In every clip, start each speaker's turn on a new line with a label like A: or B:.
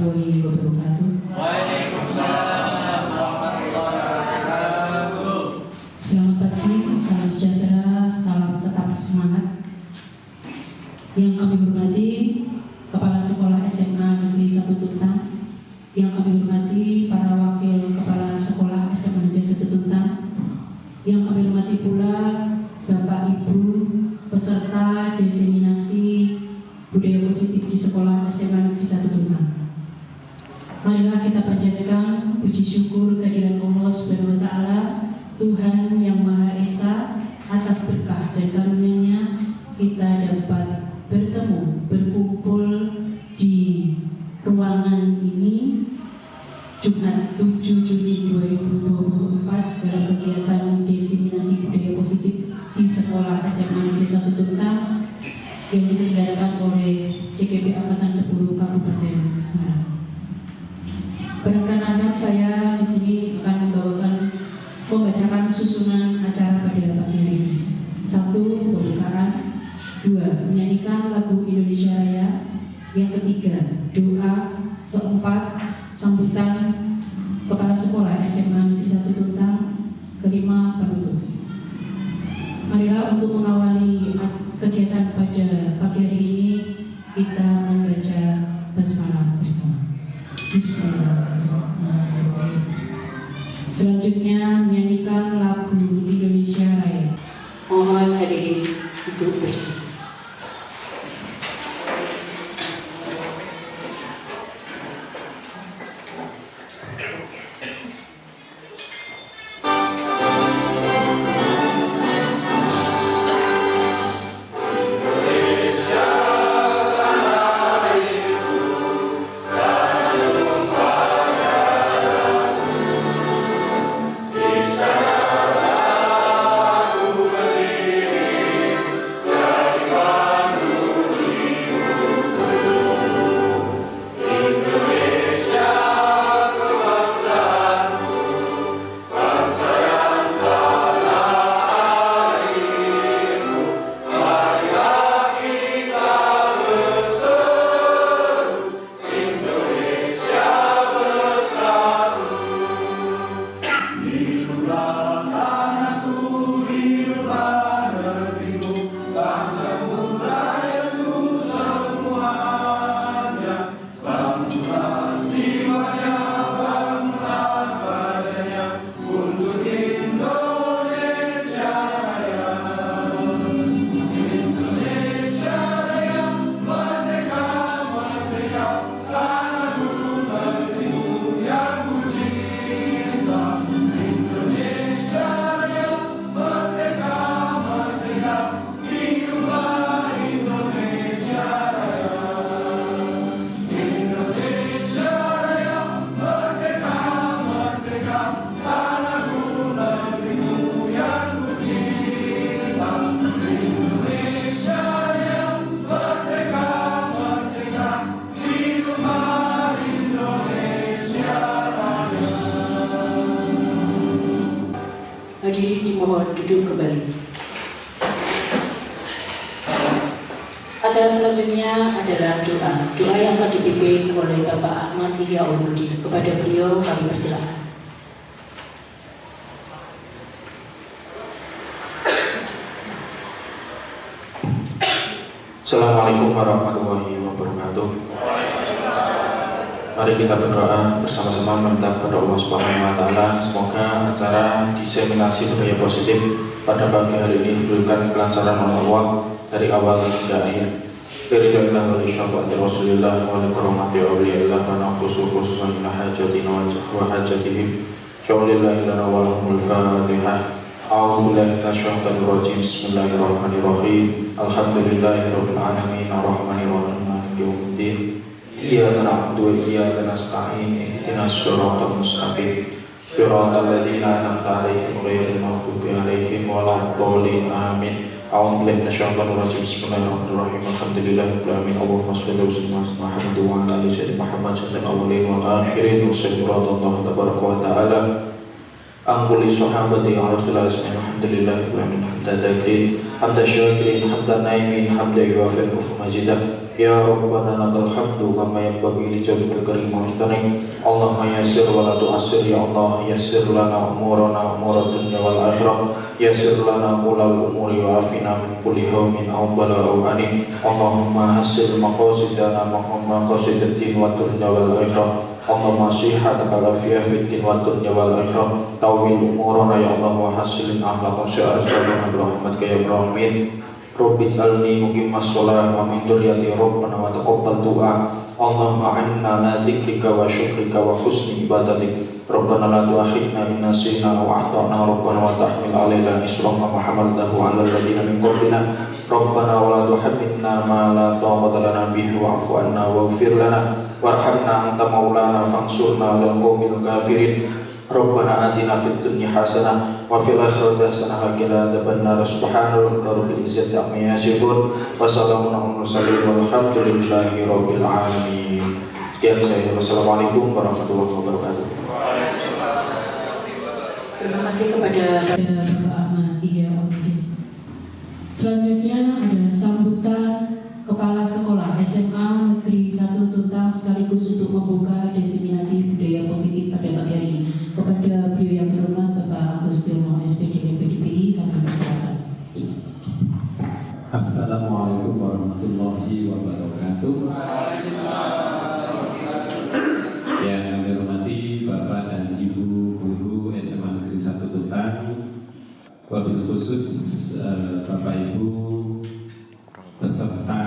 A: warahmatullahi wabarakatuh.
B: Waalaikumsalam warahmatullahi wabarakatuh.
A: Selamat pagi, salam sejahtera, salam tetap semangat. Yang kami hormati Kepala Sekolah SMA Negeri 1 Tuntang, yang kami hormati para wakil Kepala Sekolah SMA Negeri 1 Tuntang, yang kami hormati pula Bapak Ibu peserta diseminasi budaya positif di Sekolah SMA Negeri 1 Tuntang. Marilah kita panjatkan puji syukur kehadirat Allah Subhanahu wa Ta'ala, Tuhan yang Maha Esa, atas berkah dan karunia-Nya kita dapat bertemu, berkumpul di ruangan ini Jumat 7 Juni 2024 dalam kegiatan diseminasi budaya positif di Sekolah SMA Negeri 1 Tuntang yang diselenggarakan oleh CKP Angkatan 10 Kabupaten Semarang. Perkenalkan, saya di sini akan membacakan susunan acara pada pagi hari ini. 1. Pembukaan. 2. Menyanyikan lagu Indonesia Raya. Yang ketiga, doa. Keempat, sambutan Kepala Sekolah SMA Negeri 1 Tuntang. Kelima, penutup. Marilah untuk mengawali kegiatan pada pagi hari ini kita membaca basmalah bersama. Bismillahirrahmanirrahim. Selanjutnya menyanyikan lagu Indonesia Raya. Mohon hadirin untuk berdiri. Hadirin dimohon duduk kembali. Acara selanjutnya adalah doa. Doa yang akan dipimpin oleh Bapak Ahmad Ihya Ulumudin. Kepada beliau kami persilakan.
C: Assalamualaikum warahmatullahi wabarakatuh. Mari kita berdoa bersama-sama meminta kepada Allah Subhanahu wa Ta'ala, semoga acara diseminasi budaya positif pada pagi hari ini diberikan kelancaran oleh Allah dari awal hingga akhir. Biridillah wa lisyafaati Rasulillah wa likaromati awliyaillah wa nafusu khususan ila hajatina wa hajatihim. Syaulillahi lana wa lahumul fatihah. A'udzubillahi minasyaitonir rajim. Bismillahirrahmanirrahim. Alhamdulillahi rabbil alamin arrahmanir rahim maliki yaumiddin. Iyyaka na'budu wa iyyaka nasta'in. Ihdinas siratal mustaqim. Siratal ladzina an'amta 'alaihim ghairil maghdubi 'alaihim waladdallin. Amin. A'udzubillahi minasyaitonir rajim. Bismillahirrahmanirrahim. Alhamdulillahirabbil alamin. Allahumma shalli wa sallim ala Muhammad wa ala ali sayyidina Muhammad sallallahu alaihi wa akhirin. Wassallallahu tabaraka wa ta'ala an kulli sahabati ya Rasulullah. Alhamdulillahirabbil alamin. حمد ذاكرين حمد الشاكرين حمد النائمين حمد يوافي الكفر مجيدا يا ربنا لك الحمد كما ينبغي لجلالك الكريم ومجدك اللهم يسر ولا تؤسر يا الله يسر لنا أمورنا أمور الدنيا والآخرة يسر لنا كل الأمور وعافنا من كل هم أو بلاء أو أنين اللهم حسن مقاصدنا مقاصد الدين والدنيا والآخرة اللهم صحتك العافية في الدين والدنيا والآخرة طول أمورنا يا الله وحسن أخلاقنا سأرجونا برحمتك يا الراحمين رب اجعلني مقيم الصلاة ومن ذريتي ربنا وتقبل دعاء اللهم أعنا على ذكرك وشكرك وحسن عبادتك ربنا لا تؤاخذنا إن نسينا أو أخطأنا ربنا وتحمل علينا إصرا كما حملته على الذين من قبلنا ربنا ولا تحملنا ما لا طاقة لنا به واعف عنا واغفر لنا وارحمنا أنت مولانا فانصرنا على القوم الكافرين ربنا آتنا في الدنيا حسنة وفي الآخرة حسنة وقنا عذاب النار سبحان ربك رب العزة عما يصفون وسلام على المرسلين والحمد لله رب العالمين. Sekian saya. Wassalamualaikum warahmatullahi wabarakatuh.
A: Terima kasih kepada Bapak Ahmad Iya Omid. Selanjutnya adalah sambutan Kepala Sekolah SMA Negeri 1 Tuntang sekaligus untuk membuka diseminasi budaya positif pada pagi hari ini. Kepada beliau yang berhormat Bapak Agustiono SPD PDPI kami persilakan.
D: Assalamualaikum warahmatullahi wabarakatuh. Yang kami hormati Bapak dan Ibu Guru SMA Negeri 1 Tuntang, wabil khusus Bapak Ibu peserta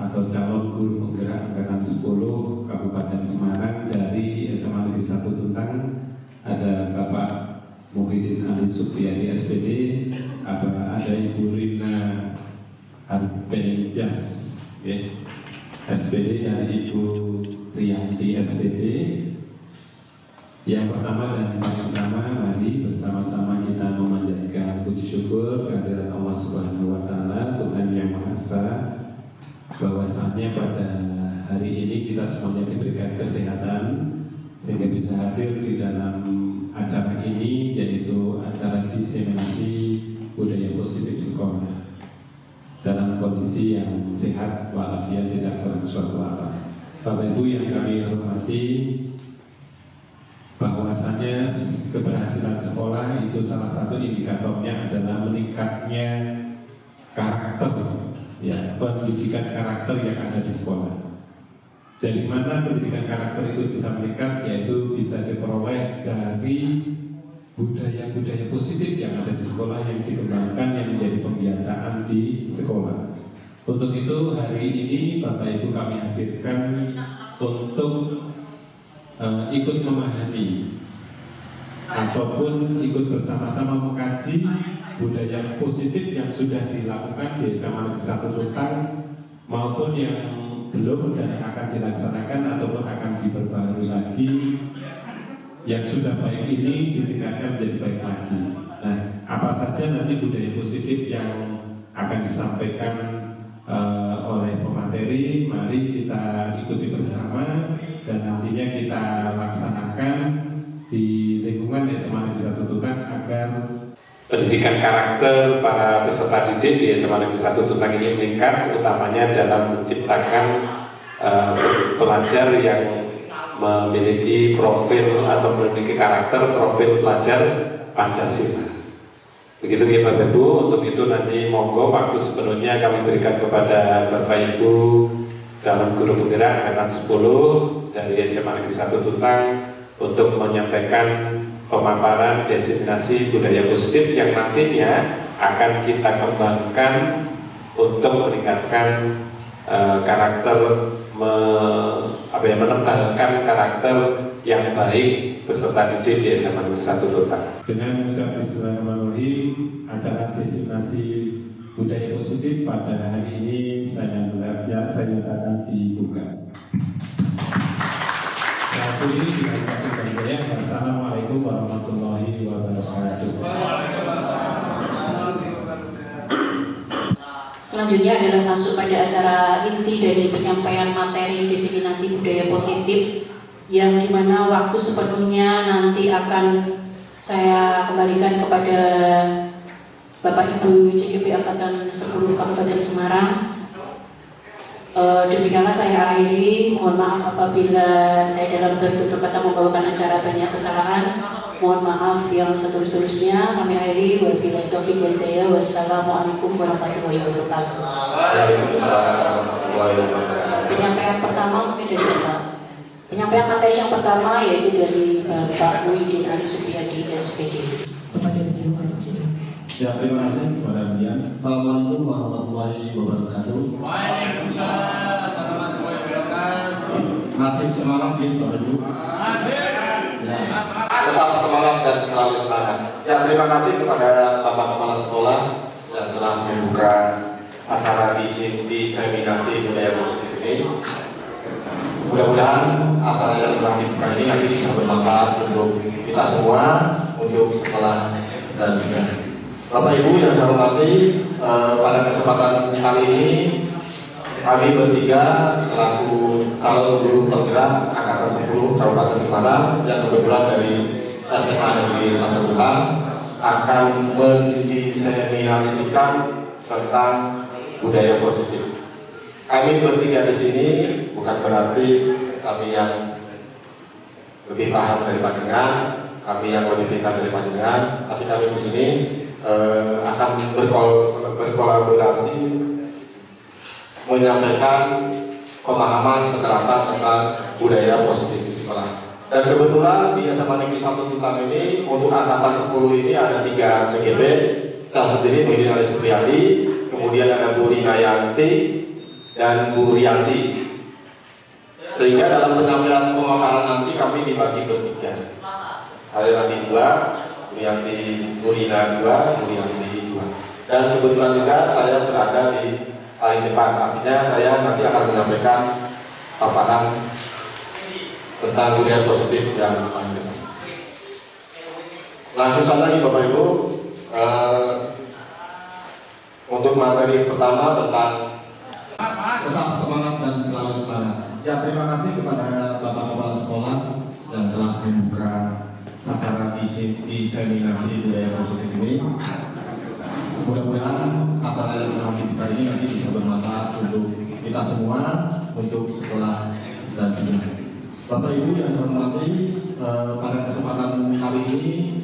D: atau calon guru penggerak angkatan 10 Kabupaten Semarang dari SMA Negeri 1 Tuntang, ada Bapak Muhyiddin Ali Supriyadi SPD, ada Ibu Rina Arpenitias SPD dan Ibu Rianti SPD. Yang pertama dan yang pertama, mari bersama-sama kita memanjatkan puji syukur kehadirat Allah Subhanahu wa Ta'ala, Tuhan yang Maha Esa, bahwasannya pada hari ini kita semuanya diberikan kesehatan sehingga bisa hadir di dalam acara ini, yaitu acara diseminasi budaya positif sekolah dalam kondisi yang sehat walafiat, tidak kurang suatu apa. Bapak Ibu yang kami hormati, bahwasanya keberhasilan sekolah itu salah satu indikatornya adalah meningkatnya karakter, ya, pendidikan karakter yang ada di sekolah. Dari mana pendidikan karakter itu bisa meningkat, yaitu bisa diperoleh dari budaya-budaya positif yang ada di sekolah yang dikembangkan, yang menjadi pembiasaan di sekolah. Untuk itu hari ini Bapak Ibu kami hadirkan untuk ikut memahami ataupun ikut bersama-sama mengkaji budaya positif yang sudah dilakukan di SMA Negeri 1 Tuntang maupun yang belum dan akan dilaksanakan ataupun akan diperbaharui lagi. Yang sudah baik ini ditingkatkan menjadi baik lagi. Nah, apa saja nanti budaya positif yang akan disampaikan oleh pemateri, mari kita ikuti bersama dan nantinya kita laksanakan di lingkungan SMA Negeri 1 Tuntang agar pendidikan karakter para peserta didik di SMA Negeri 1 Tuntang ini meningkat, utamanya dalam menciptakan pelajar yang memiliki profil atau memiliki karakter profil pelajar Pancasila. Begitu ya Bapak Ibu. Untuk itu nanti monggo waktu sepenuhnya kami berikan kepada Bapak Ibu calon guru penggerak angkatan 10 dari SMA Negeri 1 Tuntang untuk menyampaikan pemaparan diseminasi budaya positif yang nantinya akan kita kembangkan untuk meningkatkan karakter, menebalkan karakter yang baik peserta didik di SMA Negeri 1 Tuntang. Dengan mengucap bismillahirrahmanirrahim, acara diseminasi budaya positif pada hari ini saya nyatakan dibuka. Waktu ini dilakukan saya. Wassalamualaikum warahmatullahi wabarakatuh.
A: Selanjutnya adalah masuk pada acara inti dari penyampaian materi diseminasi budaya positif, yang dimana waktu sepenuhnya nanti akan saya kembalikan kepada Bapak Ibu CGP Angkatan 10 Kabupaten Semarang. Demikianlah saya akhiri. Mohon maaf apabila saya dalam bertutur kata membawakan acara banyak kesalahan. Mohon maaf yang setulus-tulusnya. Kami akhiri. Wabillahi taufiq wal hidayah. Wassalamualaikum warahmatullahi wabarakatuh.
B: Waalaikumsalam warahmatullahi wabarakatuh.
A: Penyampaian pertama mungkin dari Bapak. Penyampaian materi yang pertama yaitu dari Bapak Muhyiddin Ali Supriyadi SPD. Kepada beliau Bapak.
D: Ya, terima kasih kepada Dian.
E: Assalamualaikum warahmatullahi wabarakatuh.
B: Waalaikumsalam warahmatullahi wabarakatuh.
E: Nasib semangat di Bapak Ibu. Ya.
B: Tetap semangat dan selalu semangat.
C: Ya, terima kasih kepada Bapak Kepala Sekolah yang telah membuka acara diseminasi budaya positif ini. Mudah-mudahan acara yang telah dibuka ini nanti bisa bermanfaat untuk kita semua, untuk sekolah dan juga Bapak Ibu yang saya hormati. Pada kesempatan kali ini kami bertiga selaku calon guru penggerak angkatan 10 Kabupaten Semarang yang kebetulan dari SMA Negeri 1 Tuntang akan mendiseminasikan tentang budaya positif. Kami bertiga di sini bukan berarti kami yang lebih paham dari panjenengan, kami yang lebih pintar dari panjenengan, tapi kami di sini akan berkolaborasi menyampaikan pemahaman penerapan tentang budaya positif di sekolah. Dan kebetulan di SMA Negeri 1 Tuntang ini untuk angkatan 10 ini ada 3 CGP. Salah sendiri Muhyiddin Ali Supriyadi, kemudian ada Bu Rina Yanti dan Bu Rianti. Sehingga dalam penyampaian pemaparan nanti kami dibagi bertiga. Ada nanti 2, Yanti Nurina 2, Nurianti 2. Dan kebetulan juga saya berada di paling depan. Artinya saya nanti akan menyampaikan paparan tentang budaya positif yang paling depan. Langsung saja nih Bapak Ibu, untuk materi pertama tentang
E: Tetap semangat dan selalu semangat. Ya, terima kasih kepada Bapak Kepala Sekolah yang telah membuka acara diseminasi budaya positif ini. Mudah-mudahan acara yang telah dibuka ini nanti bisa bermanfaat untuk kita semua, untuk sekolah dan juga Bapak Ibu yang saya hormati. Pada kesempatan kali ini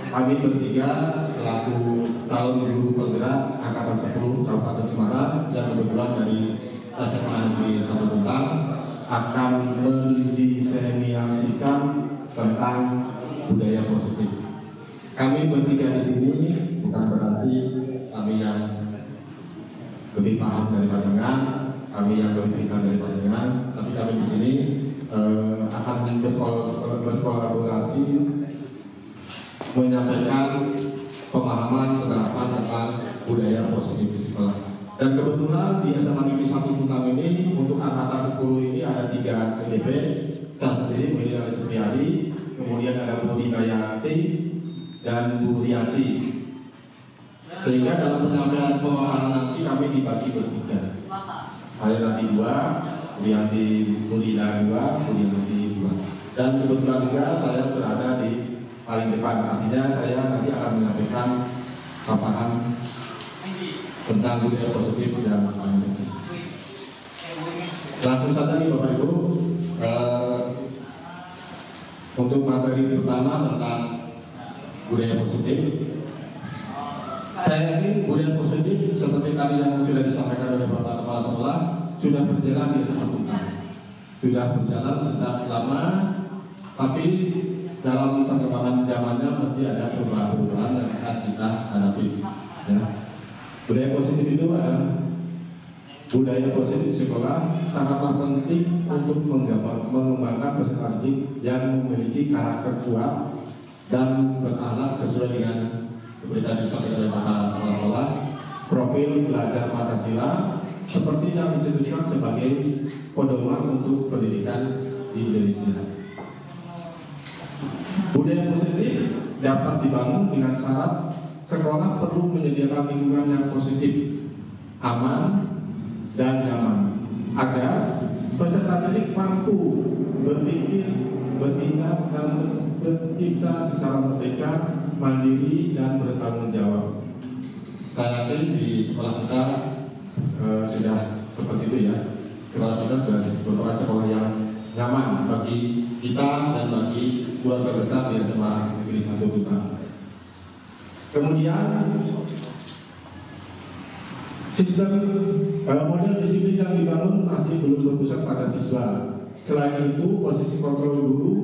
E: kami bertiga selaku calon guru penggerak angkatan 10 Kabupaten Semarang yang kebetulan dari SMA Negeri 1 Tuntang akan mendiseminasikan tentang budaya positif. Kami bertiga di sini bukan berarti kami yang lebih paham dari panjenengan, kami yang lebih pintar dari panjenengan, tapi kami di sini akan berkolaborasi menyampaikan pemahaman penerapan tentang budaya positif di sekolah. Dan kebetulan di SMA Negeri 1 Tuntang ini untuk angkatan 10 ini ada 3 CGP. Salah sendiri Muhyiddin Ali Supriyadi, kemudian ada Bu Rina Yanti dan Bu Rianti. Sehingga dalam penyampaian pemaparan nanti kami dibagi bertiga. Ada nanti 2, Bu Rianti, Bu Rina 2, Bu Rianti 2. Dan kebetulan juga saya berada di paling depan. Artinya saya nanti akan menyampaikan paparan tentang budaya positif dan paling penting. Langsung saja nih Bapak Ibu, untuk materi pertama tentang budaya positif. Saya yakin budaya positif seperti tadi yang sudah disampaikan oleh Bapak Kepala Sekolah sudah berjalan di SMA Tuntang. Sudah berjalan sejak lama, tapi dalam perkembangan zamannya mesti ada perubahan-perubahan yang akan kita hadapi. Ya. Budaya positif itu adalah budaya positif sekolah sangatlah penting untuk mengembangkan peserta didik yang memiliki karakter kuat dan berakhlak sesuai dengan seperti tadi disampaikan oleh Bapak Kepala Sekolah, profil belajar Pancasila seperti yang dicetuskan sebagai pedoman untuk pendidikan di Indonesia. Budaya positif dapat dibangun dengan syarat sekolah perlu menyediakan lingkungan yang positif, aman, dan nyaman agar peserta didik mampu berpikir, bertindak, dan bercipta secara merdeka, mandiri, dan bertanggung jawab. saya yakin di sekolah kita sudah seperti itu ya. Sekolah kita sudah merupakan sekolah yang nyaman bagi kita dan bagi keluarga besar di SMA Negeri 1 Tuta. Kemudian sistem model disiplin yang dibangun masih belum berpusat pada siswa. Selain itu, posisi kontrol guru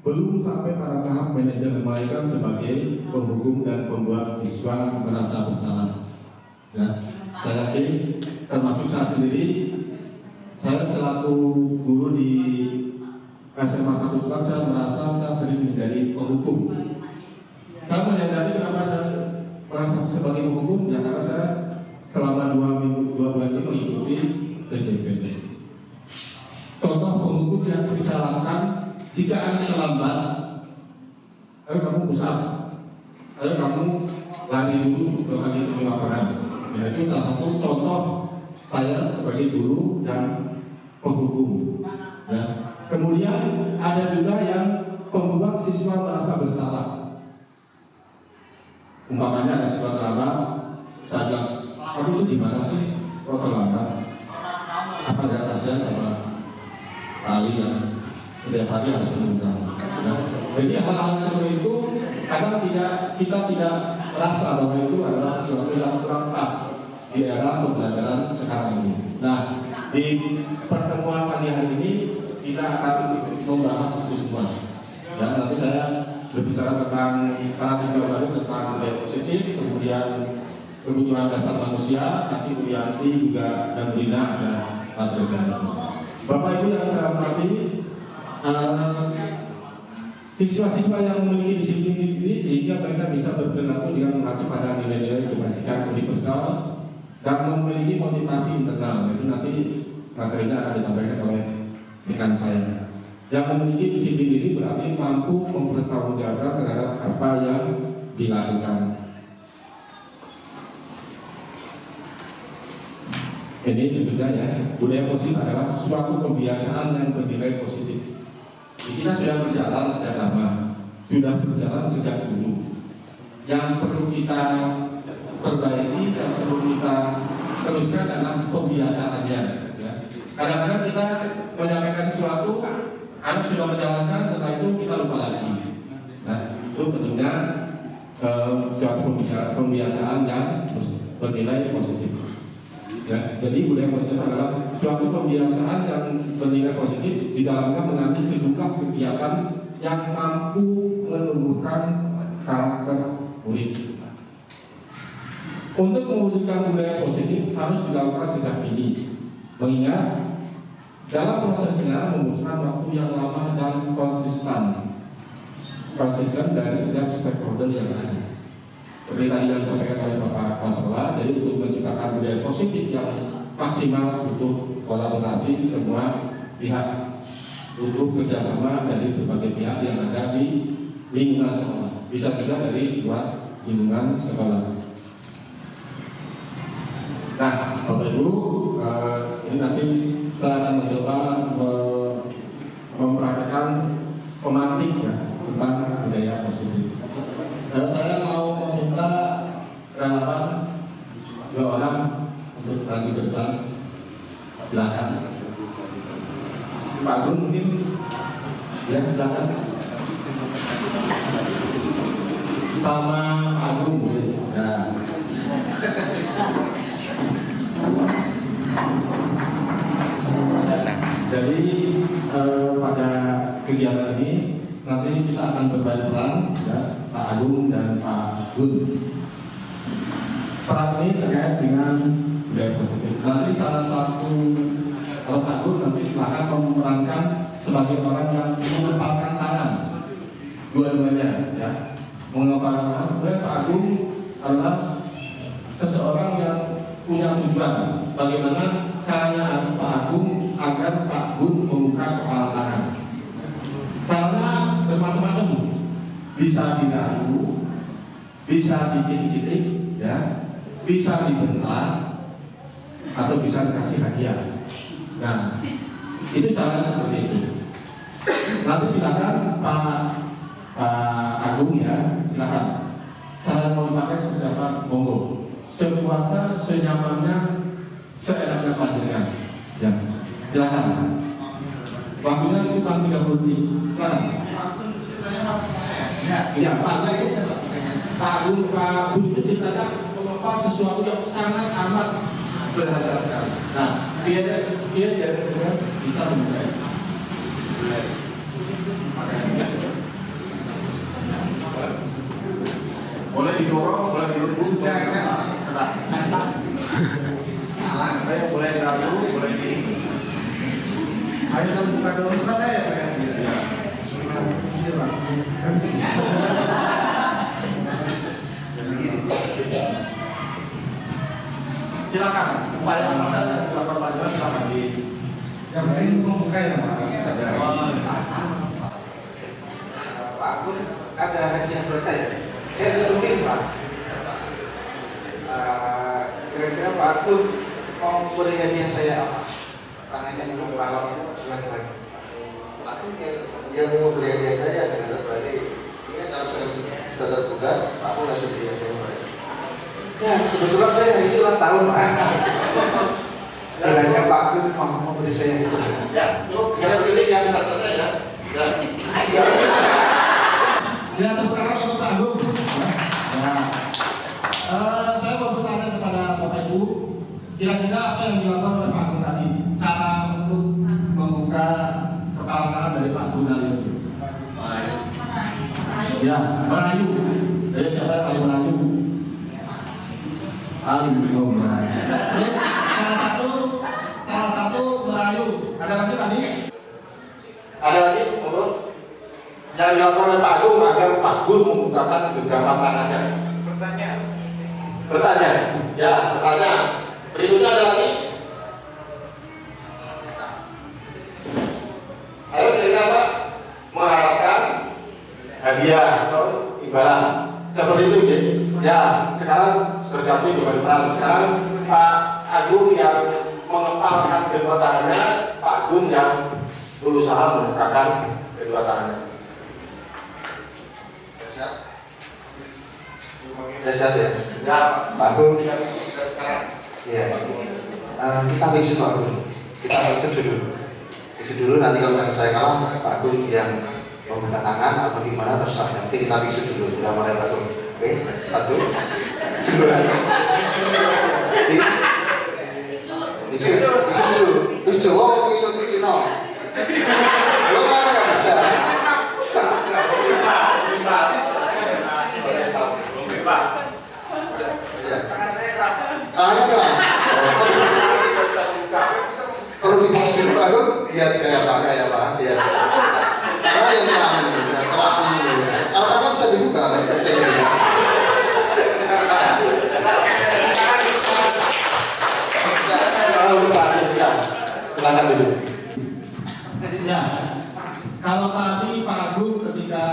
E: belum sampai pada tahap manajer melainkan sebagai penghukum dan pembuat siswa merasa bersalah. Ya, saya yakin termasuk saya sendiri, saya selaku guru di SMA 1 Tuta, saya merasa saya sering menjadi penghukum. Saya menyadari kenapa saya merasa sebagai penghukum, ya karena saya selama 2 bulan ini mengikuti TJP. Contoh penghukum yang sering saya lakukan, jika anak terlambat, ayo kamu pusat, ayo kamu lari dulu ke agen lapangan. Ya, itu salah satu contoh saya sebagai guru dan penghukum. Ya. Kemudian ada juga yang membuat siswa merasa bersalah. Umpamanya ada siswa terlambat, saya bilang, kamu itu gimana sih? Kok terlambat? Apa ada kasihan sama Ali ya? Setiap hari harus menunggu. Nah, jadi hal-hal seperti itu kadang kita tidak merasa bahwa itu adalah sesuatu yang kurang pas di era pembelajaran sekarang ini. Nah, di pertemuan pagi hari ini kita akan membahas itu semua. Ya, nanti saya berbicara tentang paradigma baru tentang budaya positif, kemudian kebutuhan dasar manusia, nanti Bu Yanti juga dan Brina ada materi saya. Bapak Ibu yang saya hormati, siswa-siswa yang memiliki disiplin diri sehingga mereka bisa berperilaku dengan mengacu pada nilai-nilai kebajikan universal dan memiliki motivasi internal. Itu nanti materinya akan disampaikan oleh rekan saya. Yang memiliki disiplin diri berarti mampu mempertanggungjawabkan terhadap apa yang dilakukan. Ini berikutnya ya, budaya positif adalah suatu kebiasaan yang bernilai positif. Kita sudah berjalan sejak lama, sudah berjalan sejak dulu. Yang perlu kita perbaiki dan perlu kita teruskan adalah kebiasaannya. Ya. Kadang-kadang kita menyampaikan sesuatu, anak sudah menjalankan, setelah itu kita lupa lagi. Nah, itu pentingnya suatu kebiasaan yang bernilai positif. Ya, jadi budaya positif adalah suatu kebiasaan yang bernilai positif di dalamnya mengandung sejumlah kegiatan yang mampu menumbuhkan karakter murid. Untuk mewujudkan budaya positif harus dilakukan sejak dini, mengingat dalam prosesnya membutuhkan waktu yang lama dan konsisten dari setiap stakeholder yang ada. Seperti tadi yang disampaikan oleh Bapak Konselor, jadi untuk menciptakan budaya positif yang maksimal butuh kolaborasi semua pihak, butuh kerjasama dari berbagai pihak yang ada di lingkungan sekolah, bisa juga dari luar lingkungan sekolah. Nah, Bapak Ibu, ini nanti saya akan mencoba mempraktikkan pemantik ya tentang budaya positif. Dan saya mau meminta relawan 2 orang untuk maju ke depan. Silakan. Pak Gun mungkin, ya silakan. Sama Pak Agung boleh. Ya. Jadi pada kegiatan ini nanti kita akan berbagi peran ya, Pak Agung dan Pak Gun. Peran ini terkait dengan budaya positif. Nanti salah satu, kalau Pak Gun nanti silakan memerankan sebagai orang yang mengepalkan tangan, dua-duanya ya, mengepalkan tangan. Kemudian Pak Agung adalah seseorang yang punya tujuan. Bagaimana caranya Pak Agung agar Pak Gun membuka kepala tangan? Caranya bermacam-macam, bisa dirayu, bisa dikitik-kitik, ya, bisa dibentak, atau bisa dikasih hadiah. Nah, itu cara seperti itu. Nanti silakan Pak Agung ya, silakan. Cara mau dipakai seberapa monggo. sepuasnya, senyamannya, seenaknya panjenengan. Ya, silakan. Waktunya cuma 30 menit. Silakan. Ya, Pak Budi itu ceritanya mengapa sesuatu yang sangat amat berharga sekali. Nah, dia bisa memulai. Boleh didorong, boleh direbut, boleh dirayu, boleh di. Ayo saya buka dulu selesai ya. Silakan, upaya apa saja dilakukan Pak Jelas silakan di. Yang penting membuka ya Pak.
F: Pak Agun ada hadiah buat saya. Saya disuruh pilih Pak. Kira-kira Pak Agun mau beri hadiah saya apa? Tangannya belum malam lagi.
B: Pak Agun yang mau beri hadiah saya sebenarnya berarti ini kalau saya sudah terbuka, Pak Agun langsung beri hadiah kepada saya.
F: Ya kebetulan saya hari ini ulang tahun Pak. Kiranya Pak Agun mau beri saya.
B: Ya, cukup kita pilih yang sudah selesai ya.
E: Ya, tepuk tangan untuk Pak Agung. Nah, saya mau bertanya kepada Bapak Ibu, kira-kira apa yang dilakukan oleh Pak Agung tadi? Cara untuk membuka kepala tangan dari Pak Agung tadi? Ya, merayu. Jadi siapa yang paling merayu? Alhamdulillah. Salah satu merayu. Ada lagi tadi?
B: Ada lagi untuk yang dilakukan oleh Pak Agung agar Pak Agung membukakan genggaman tangannya. Bertanya, ya bertanya. Berikutnya ada lagi. Ayo kira-kira Pak mengharapkan hadiah atau imbalan seperti itu ya. Sekarang berganti kembali peran. Sekarang Pak Agung yang mengepalkan kedua tangannya, Pak Agung yang berusaha membukakan kedua tangannya.
F: Saya siap ya.
B: Ya,
F: Pak Agung.
B: sekarang.
F: Iya. Kita bisu Pak Agung. Kita bisu dulu. Bisu dulu nanti kalau saya kalah Pak Agung yang membuka tangan atau gimana terserah. Nanti kita bisu dulu. Kita mulai Pak Agung. Oke, 1, 2. Bisu dulu. Bisu, oh bisu no. Lo kan nggak bisa. Tangannya kan? Kalau dibisu dulu Pak Agung, lihat kayak apa ya Pak? Lihat. Karena yang tangan ini, serap dulu. Kalau tangan bisa dibuka,
B: Silakan duduk.
E: Ya, kalau tadi Pak Agung ketika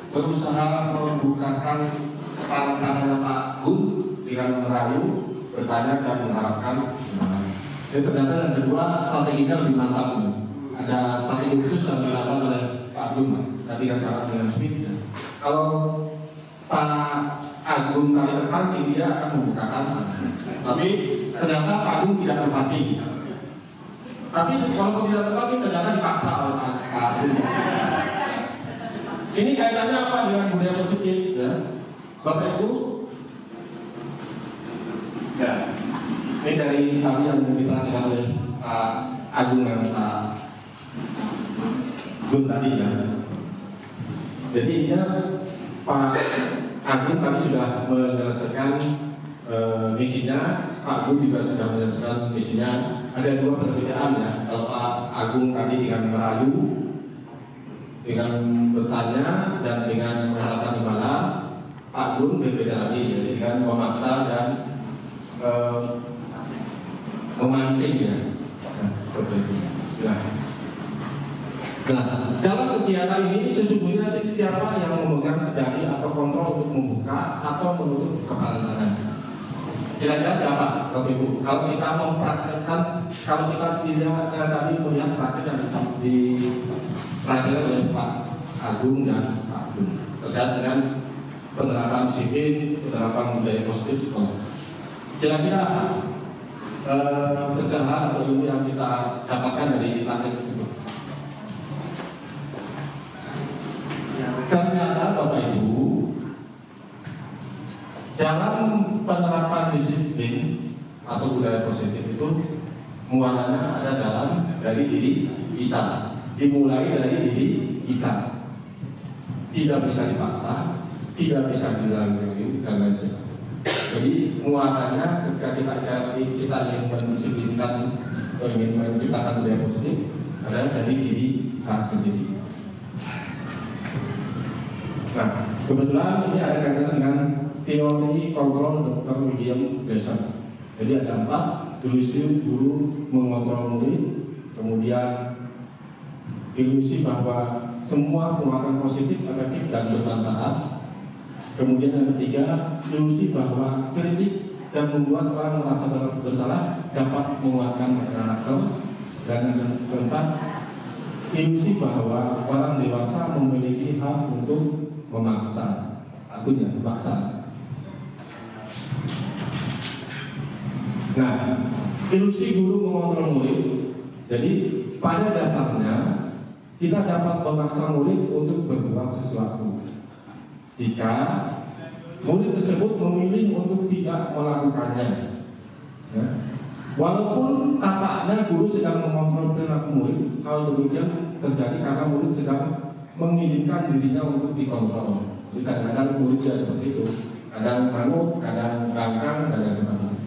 E: berusaha membukakan kepala tangannya Pak Agung dengan merayu, bertanya dan mengharapkan gimana. Dan ternyata yang kedua strateginya lebih mantap. Ada strategi khusus yang dilakukan oleh Pak Agung. Tadi kan cara dengan speed. Kalau Pak Agung kali terpancing dia akan membukakan, tapi ternyata Pak Agung tidak terpancing. Tapi kalau tidak terpancing ternyata dipaksa oleh Pak Agung. Ini kaitannya apa dengan budaya positif? Ya? Bapak Ibu, ya, ini dari kami yang diperhatikan oleh Pak Agung dan Pak Gun tadi ya. Jadi ya Pak Agung tadi sudah menyelesaikan misinya, Pak Gun juga sudah menyelesaikan misinya. Ada dua perbedaan ya. Kalau Pak Agung tadi dengan merayu, dengan bertanya dan dengan mengharapkan imbalan, Pak Gun berbeda lagi ya, dengan memaksa dan memancing ya. Nah, seperti itu. Silahkan. Nah, dalam kegiatan ini sesungguhnya siapa yang memegang kendali atau kontrol untuk membuka atau menutup kepala tangan? Kira-kira siapa, Bapak Ibu? Kalau kita mempraktekkan, kalau kita tidak tadi melihat praktek yang dipraktekkan oleh Pak Agung dan Pak Gun terkait dengan penerapan disiplin, penerapan budaya positif sekolah. Kira-kira pencerahan atau ilmu yang kita dapatkan dari praktek tersebut. Ternyata Bapak Ibu, dalam penerapan disiplin atau budaya positif itu muaranya ada dari diri kita, dimulai dari diri kita, tidak bisa dipaksa, tidak bisa dirayu dan lain sebagainya. Jadi muaranya ketika kita ingin mendisiplinkan atau ingin menciptakan budaya positif adalah dari diri kita sendiri. Nah, kebetulan ini ada kaitan dengan teori kontrol Dr. William Glasser. Jadi ada 4: ilusi guru mengontrol murid, kemudian ilusi bahwa semua penguatan positif, efektif dan bermanfaat. Kemudian yang ketiga, ilusi bahwa kritik dan membuat orang merasa bersalah dapat menguatkan karakter. Dan yang keempat, ilusi bahwa orang dewasa memiliki hak untuk memaksa, artinya memaksa. Nah, ilusi guru mengontrol murid. Jadi pada dasarnya kita dapat memaksa murid untuk berbuat sesuatu jika murid tersebut memilih untuk tidak melakukannya. Ya. Walaupun tampaknya guru sedang mengontrol perilaku murid, hal demikian terjadi karena murid sedang mengizinkan dirinya untuk dikontrol. Jadi kadang-kadang murid tidak seperti itu, kadang manut, kadang bangkang, dan lain sebagainya.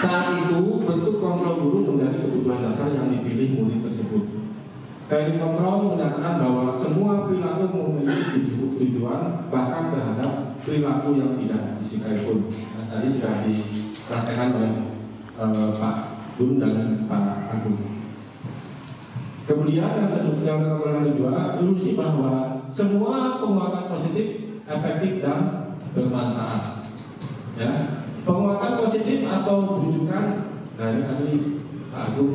E: Saat itu bentuk kontrol guru menjadi kebutuhan dasar yang dipilih murid tersebut. Teori kontrol menyatakan bahwa semua perilaku memiliki tujuan, bahkan terhadap perilaku yang tidak disukai pun. Nah, tadi sudah dipraktekkan oleh Pak Gun dan Pak Agung. Kemudian yang kedua, ilusi bahwa semua penguatan positif, efektif dan bermanfaat. Ya, penguatan positif atau bujukan, nah ini tadi Pak Agung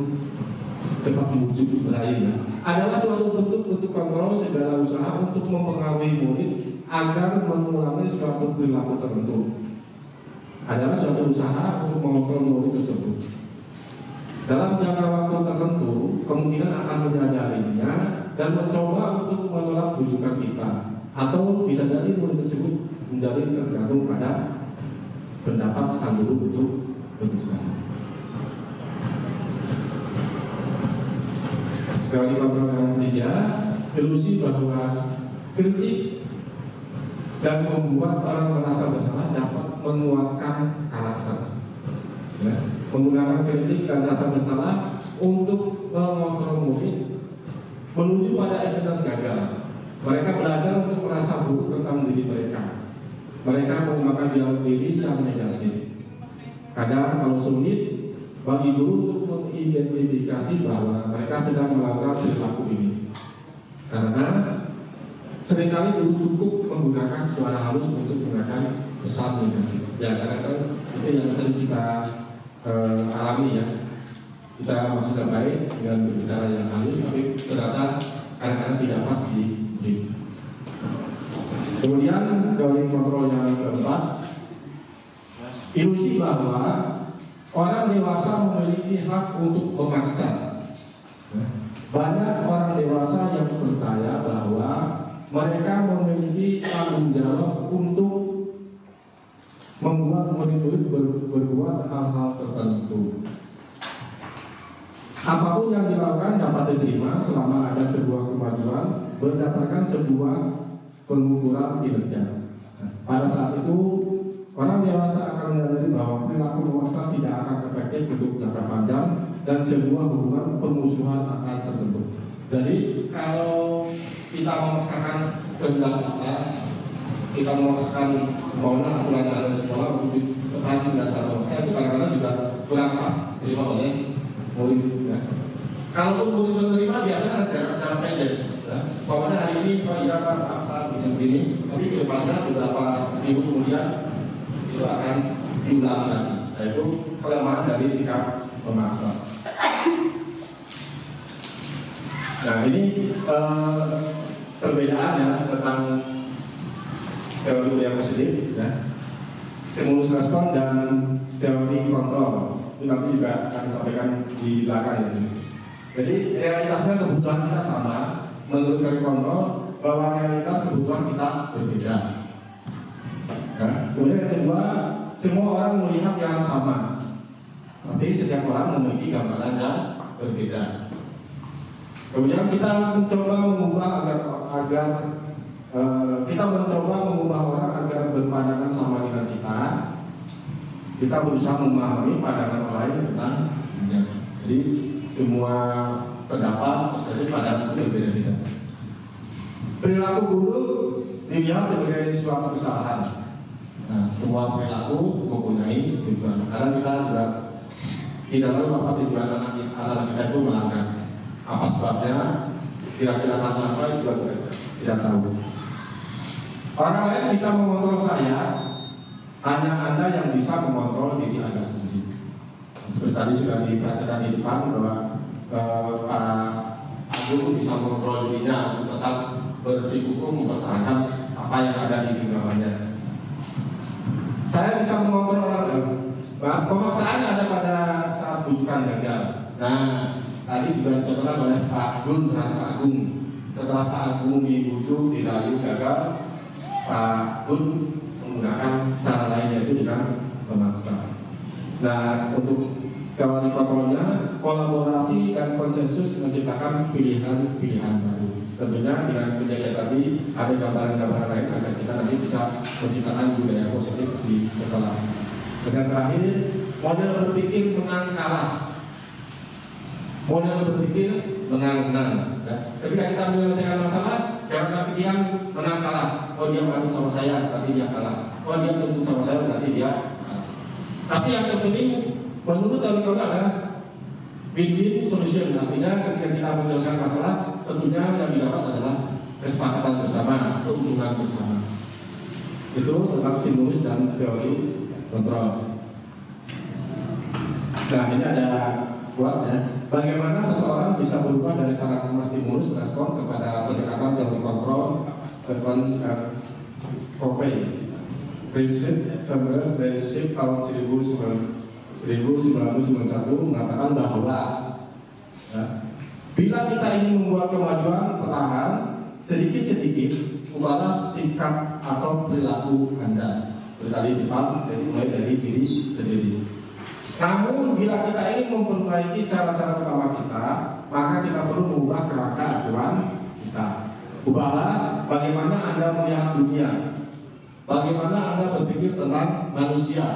E: sempat membujuk meraih ya, adalah suatu bentuk kontrol segala usaha untuk mempengaruhi murid agar mengulangi suatu perilaku tertentu. Adalah suatu usaha untuk mengontrol murid tersebut. Dalam jangka waktu tertentu, kemungkinan akan menyadarinya dan mencoba untuk menolak bujukan kita, atau bisa jadi murid tersebut menjadi tergantung pada pendapat sang guru untuk berusaha. Teori kontrol yang ketiga, ilusi bahwa kritik dan membuat orang merasa bersalah dapat menguatkan karakter. Ya. Menggunakan kritik dan rasa bersalah untuk mengontrol murid menuju pada identitas gagal. Mereka belajar untuk merasa buruk tentang diri mereka. Mereka menggunakan dialog diri yang negatif. Kadang kalau sulit bagi guru untuk mengidentifikasi bahwa mereka sedang melakukan perilaku ini, karena seringkali guru cukup menggunakan suara halus untuk menggunakan pesan negatif. Ya, kadang-kadang itu yang sering kita alami ya. Kita maksudnya baik dengan berbicara yang halus, tapi ternyata kadang-kadang tidak pas di brief. Kemudian teori kontrol yang keempat, ilusi bahwa orang dewasa memiliki hak untuk memaksa. Banyak orang dewasa yang percaya bahwa mereka memiliki tanggung jawab untuk membuat murid-murid berbuat hal-hal tertentu. Apapun yang dilakukan dapat diterima selama ada sebuah kemajuan berdasarkan sebuah pengukuran kinerja. Pada saat itu, orang dewasa akan menyadari bahwa perilaku memaksa tidak akan efektif untuk jangka panjang dan sebuah hubungan permusuhan akan terbentuk. Jadi kalau kita memaksakan kehendak kita memaksakan maunya aturan yang ada di sekolah untuk ditepati dan cara memaksa, itu kadang-kadang juga kurang pas diterima oleh murid. Ya. Kalaupun murid menerima biasanya ada pendek. Ya. Pokoknya hari ini Pak Ira Pak paksa begini, tapi kedepannya beberapa minggu kemudian itu akan diulangi lagi. Yaitu kelemahan dari sikap memaksa. Nah ini perbedaan ya tentang teori budaya positif. Ya.
G: stimulus respon dan teori kontrol. Itu nanti juga akan disampaikan di belakang ini. Jadi realitasnya kebutuhan kita sama. Menurut teori kontrol bahwa realitas kebutuhan kita berbeda. Nah, kemudian yang kedua, semua orang melihat yang sama, tapi setiap orang memiliki gambaran yang berbeda. Kemudian kita mencoba mengubah agar kita mencoba mengubah orang agar berpandangan sama dengan kita. Kita berusaha memahami pandangan orang lain tentang dunia. Jadi semua pendapat perspektif pandangan itu berbeda-beda. Perilaku guru dilihat sebagai suatu kesalahan. Nah, semua perilaku mempunyai tujuan. Karena kita juga tidak tahu apa tujuan anak kita itu melanggar. Apa sebabnya? Kira-kira apa juga tidak tahu. Orang lain bisa mengontrol saya, hanya Anda yang bisa mengontrol diri Anda sendiri. Seperti tadi sudah diperhatikan di depan bahwa Pak Agung bisa mengontrol dirinya untuk tetap bersikukuh mempertahankan apa yang ada di genggamannya. Saya bisa mengontrol orang lain. Pemaksaan ada pada saat bujukan gagal. Nah, tadi juga dicontohkan oleh Pak Gun dan Pak Agung. Setelah Pak Agung dibujuk, dirayu gagal, Pak Gun menggunakan cara lain yaitu dengan memaksa. Nah, untuk teori kontrolnya, kolaborasi dan konsensus menciptakan pilihan-pilihan baru. Tentunya dengan menjaga tadi ada gambaran-gambaran lain agar kita nanti bisa menciptakan budaya positif di sekolah. Dan terakhir, model berpikir menang kalah. Model berpikir menang-menang. Ketika kita menyelesaikan masalah, jangan pikiran menang kalah. Oh dia bantu sama saya, berarti dia kalah. Oh dia tentu sama saya, berarti dia kalah. Tapi yang terpenting, menurut teori kontrol adalah win-win solution. Artinya ketika kita menyelesaikan masalah, tentunya yang didapat adalah kesepakatan bersama, keuntungan bersama. Itu tentang stimulus dan teori kontrol. Nah ini ada kuasnya. Bagaimana seseorang bisa berubah dari paradigma stimulus respon kepada pendekatan teori kontrol Popey prinsip tahun 1991 mengatakan bahwa bila kita ingin membuat kemajuan perlahan sedikit-sedikit, ubahlah sikap atau perilaku Anda. Tadi depan, jadi mulai dari diri sendiri. Namun bila kita ingin memperbaiki cara-cara utama kita, maka kita perlu mengubah kerangka acuan kita. Ubahlah bagaimana Anda melihat dunia, bagaimana Anda berpikir tentang manusia.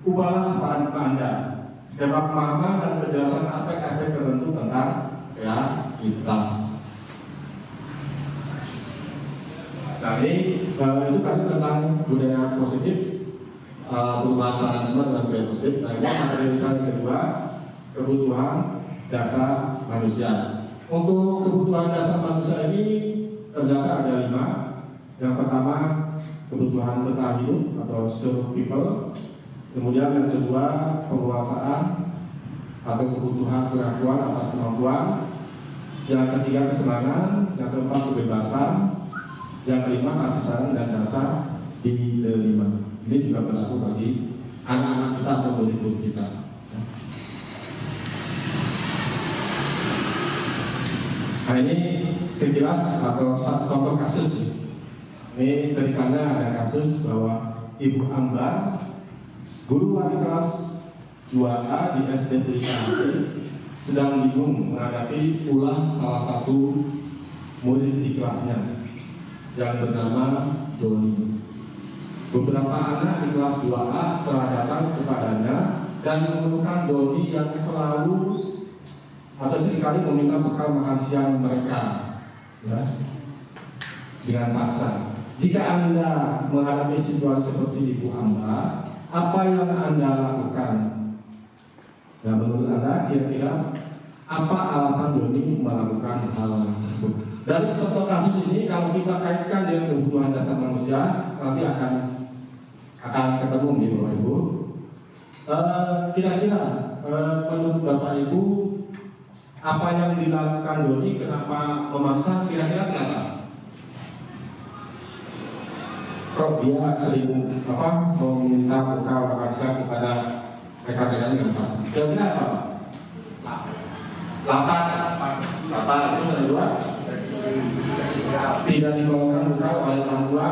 G: Ubahlah paradigma Anda, skema pemahaman dan penjelasan aspek-aspek tertentu tentang realitas. Nah ini itu tadi tentang budaya positif, perubahan paradigma dengan budaya positif. Nah ini materi yang kedua, kebutuhan dasar manusia. Untuk kebutuhan dasar manusia ini ternyata ada 5. Yang pertama kebutuhan bertahan hidup atau survival. Kemudian yang kedua penguasaan atau kebutuhan pengakuan atas kemampuan. Yang ketiga kesenangan. Yang keempat kebebasan. Yang kelima kasih sayang dan dasar di kelima. Ini juga berlaku bagi anak-anak kita atau murid-murid kita. Nah ini sekilas atau contoh kasus. Ini ceritanya ada kasus bahwa Ibu Ambar, guru wali kelas 2A di SD Pelikante, sedang bingung menghadapi ulah salah satu murid di kelasnya yang bernama Doni. Beberapa anak di kelas 2A telah datang kepadanya dan mengeluhkan Doni yang selalu atau seringkali meminta bekal makan siang mereka, ya, dengan paksa. Jika Anda menghadapi situasi seperti Ibu Ambar, apa yang Anda lakukan? Nah, menurut Anda kira-kira apa alasan Doni melakukan hal tersebut? Dari contoh kasus ini, kalau kita kaitkan dengan kebutuhan dasar manusia, nanti akan ketemu nih Bapak Ibu. Kira-kira menurut Bapak Ibu, apa yang dilakukan Doni, kenapa memaksa? Kira-kira kenapa? kok dia sering meminta bekal makan kepada rekan-rekan yang pas. Kira-kira apa? 8. Terus ada 2. Tidak dibawakan bekal oleh orang tua.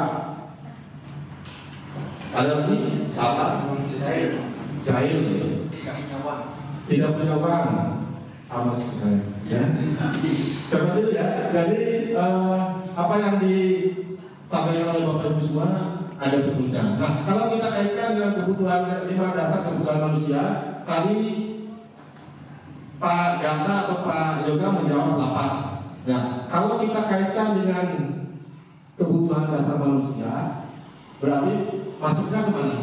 G: Ada lagi? Jahil. Tidak punya uang. Sama seperti saya. Ya. Coba dulu ya. Jadi apa yang disampaikan oleh Bapak Ibu semua ada betulnya. Nah, kalau kita kaitkan dengan kebutuhan 5 dasar kebutuhan manusia, tadi Pak Ganta atau Pak Yoga menjawab 8. Nah, kalau kita kaitkan dengan kebutuhan dasar manusia, berarti masuknya kemana?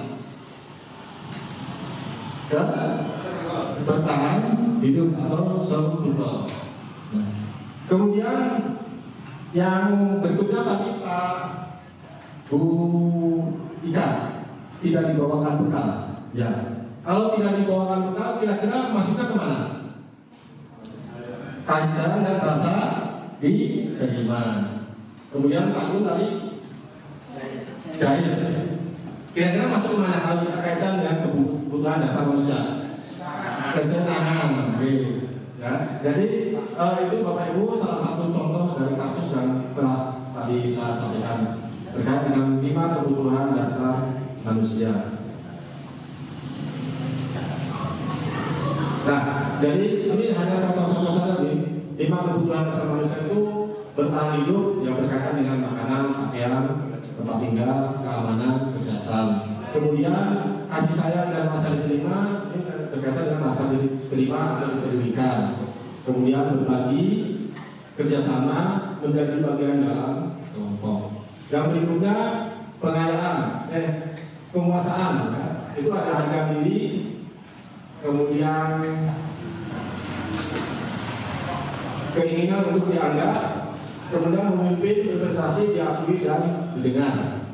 G: Ke bertahan hidup atau survival. Nah, kemudian yang berikutnya tadi Pak Bu Ika tidak dibawakan bekal. Ya, kalau tidak dibawakan bekal, kira-kira masuknya kemana? Kasih sayang dan rasa diterima. Kemudian Pak Bu tadi jahil. Kira-kira masuk kemana kalau kita kaitkan dengan kebutuhan dasar manusia? Kesenangan. Ya, jadi itu Bapak Ibu salah satu contoh dari kasus yang telah tadi saya sampaikan terkait dengan 5 kebutuhan dasar manusia. Nah, jadi ini hanya contoh-contoh saja nih. 5 kebutuhan dasar manusia itu bertahan hidup yang berkaitan dengan makanan, pakaian, tempat tinggal, keamanan, kesehatan. Kemudian kasih sayang dan rasa diterima ini berkaitan dengan rasa diterima atau kepedulikan. Kemudian berbagi, kerjasama, menjadi bagian dalam kelompok. Yang berikutnya pengayaan, penguasaan. Ya. Itu ada harga diri, kemudian keinginan untuk dianggap, kemudian memimpin, berprestasi, diakui dan didengar.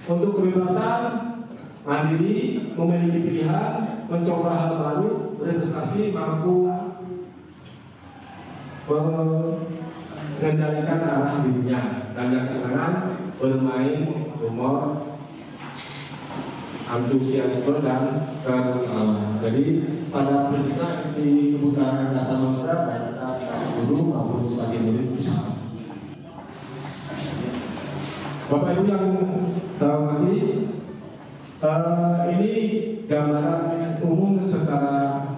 G: Untuk kebebasan, mandiri, memiliki pilihan, mencoba hal baru, berprestasi, mampu mengendalikan arah dirinya, dan yang kesenangan bermain, humor, antusiasme dan kerelawanan. Jadi pada prinsipnya di kebutuhan dasar manusia baik kita sebagai guru maupun sebagai murid bisa. Bapak Ibu yang saya hormati, ini gambaran umum secara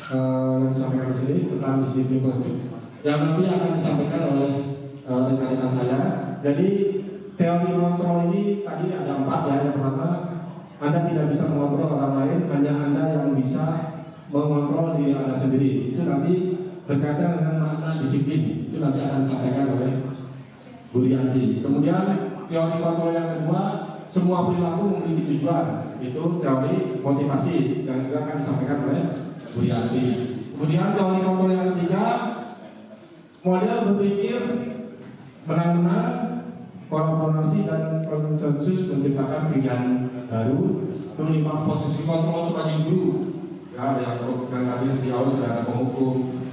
G: yang disampaikan di sini tentang disiplin politik yang nanti akan disampaikan oleh rekan-rekan saya. Jadi teori kontrol ini tadi ada 4 ya. Yang pertama, Anda tidak bisa mengontrol orang lain, hanya Anda yang bisa mengontrol diri Anda sendiri. Itu nanti berkaitan dengan makna disiplin. Itu nanti akan disampaikan oleh Bu Rianti. Kemudian teori kontrol yang kedua, semua perilaku memiliki tujuan. Itu teori motivasi yang juga akan disampaikan oleh Bu Rianti. Kemudian teori kontrol yang ketiga, model berpikir menang-menang, kolaborasi dan konsensus menciptakan pilihan baru. Itu 5 posisi kontrol sebagai guru. Ya, yang tadi di awal sudah ada penghukum,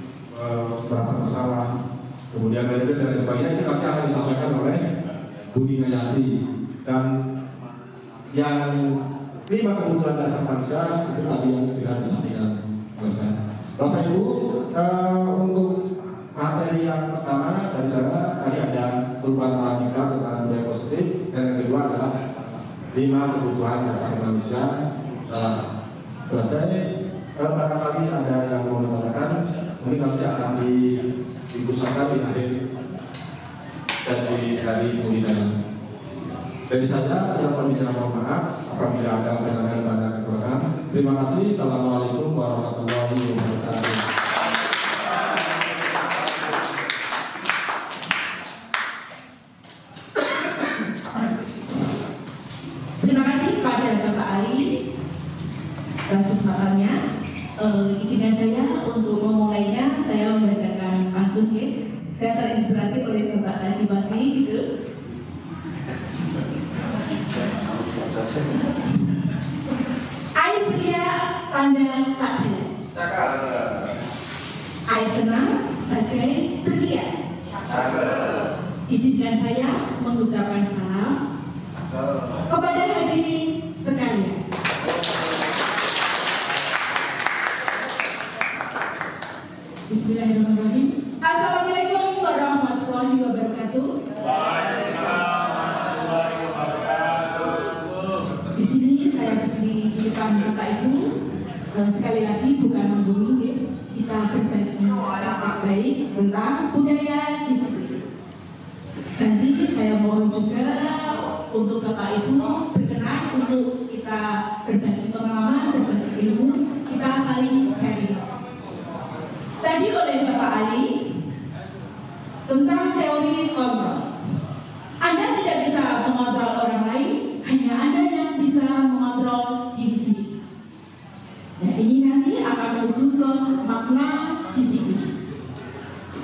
G: merasa bersalah, kemudian manajer dan lain sebagainya. Itu nanti akan disampaikan oleh Bu Dinayati. Dan yang 5 kebutuhan dasar manusia itu tadi yang sudah disampaikan oleh saya. Bapak Ibu, untuk materi yang pertama dari saya tadi ada perubahan paradigma tentang budaya positif, dan yang kedua adalah 5 kebutuhan dasar manusia. Selesai, barangkali ada yang mau menanyakan, mungkin nanti akan dipusatkan di akhir sesi dari pembinaan. Dari saya, saya mohon maaf apabila ada pertanyaan kekurangan. Terima kasih. Assalamualaikum warahmatullahi wabarakatuh.
A: Terima kasih kepada Bapak Ali atas kesempatannya. Izinkan saya untuk memulainya, saya membacakan pantun ya. Saya terinspirasi oleh Bapak tadi pagi gitu. Air pria tanda tak gila. Air tenang bagai berlian. Izinkan saya mengucapkan salam
H: Kepada hadirin sekalian,
A: Bismillahirrahmanirrahim.
H: Assalamualaikum warahmatullahi wabarakatuh.
A: Di sini saya berdiri di depan Bapak Ibu. Sekali lagi bukan menggurui, ya. Kita berbagi praktek baik tentang budaya disiplin. Nanti saya mohon juga untuk Bapak Ibu berkenan untuk kita berbagi pengalaman, berbagi ilmu, kita saling sharing.
H: Tadi oleh Bapak Ali tentang teori kontrol. Anda tidak bisa mengontrol orang lain, hanya Anda yang bisa mengontrol diri sendiri. Nah, ini nanti akan menuju ke makna disiplin.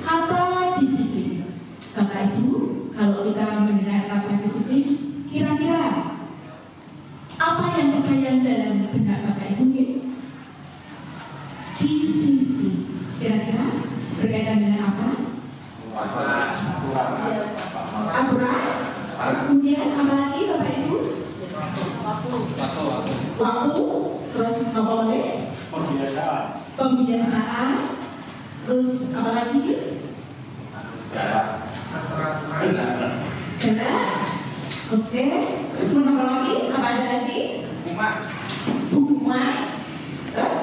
H: Kata disiplin, Bapak Ibu, kalau kita mendengar kata disiplin, kira-kira apa yang terbayang dalam benak Bapak Ibu? Disiplin, kira-kira berkaitan dengan apa? Aturan. Kemudian apa lagi Bapak Ibu? Waktu. Terus apa lagi? Pembiasaan. Terus apa lagi? Jarak. Oke. Terus apa lagi? Apa ada lagi? Hukuman. Terus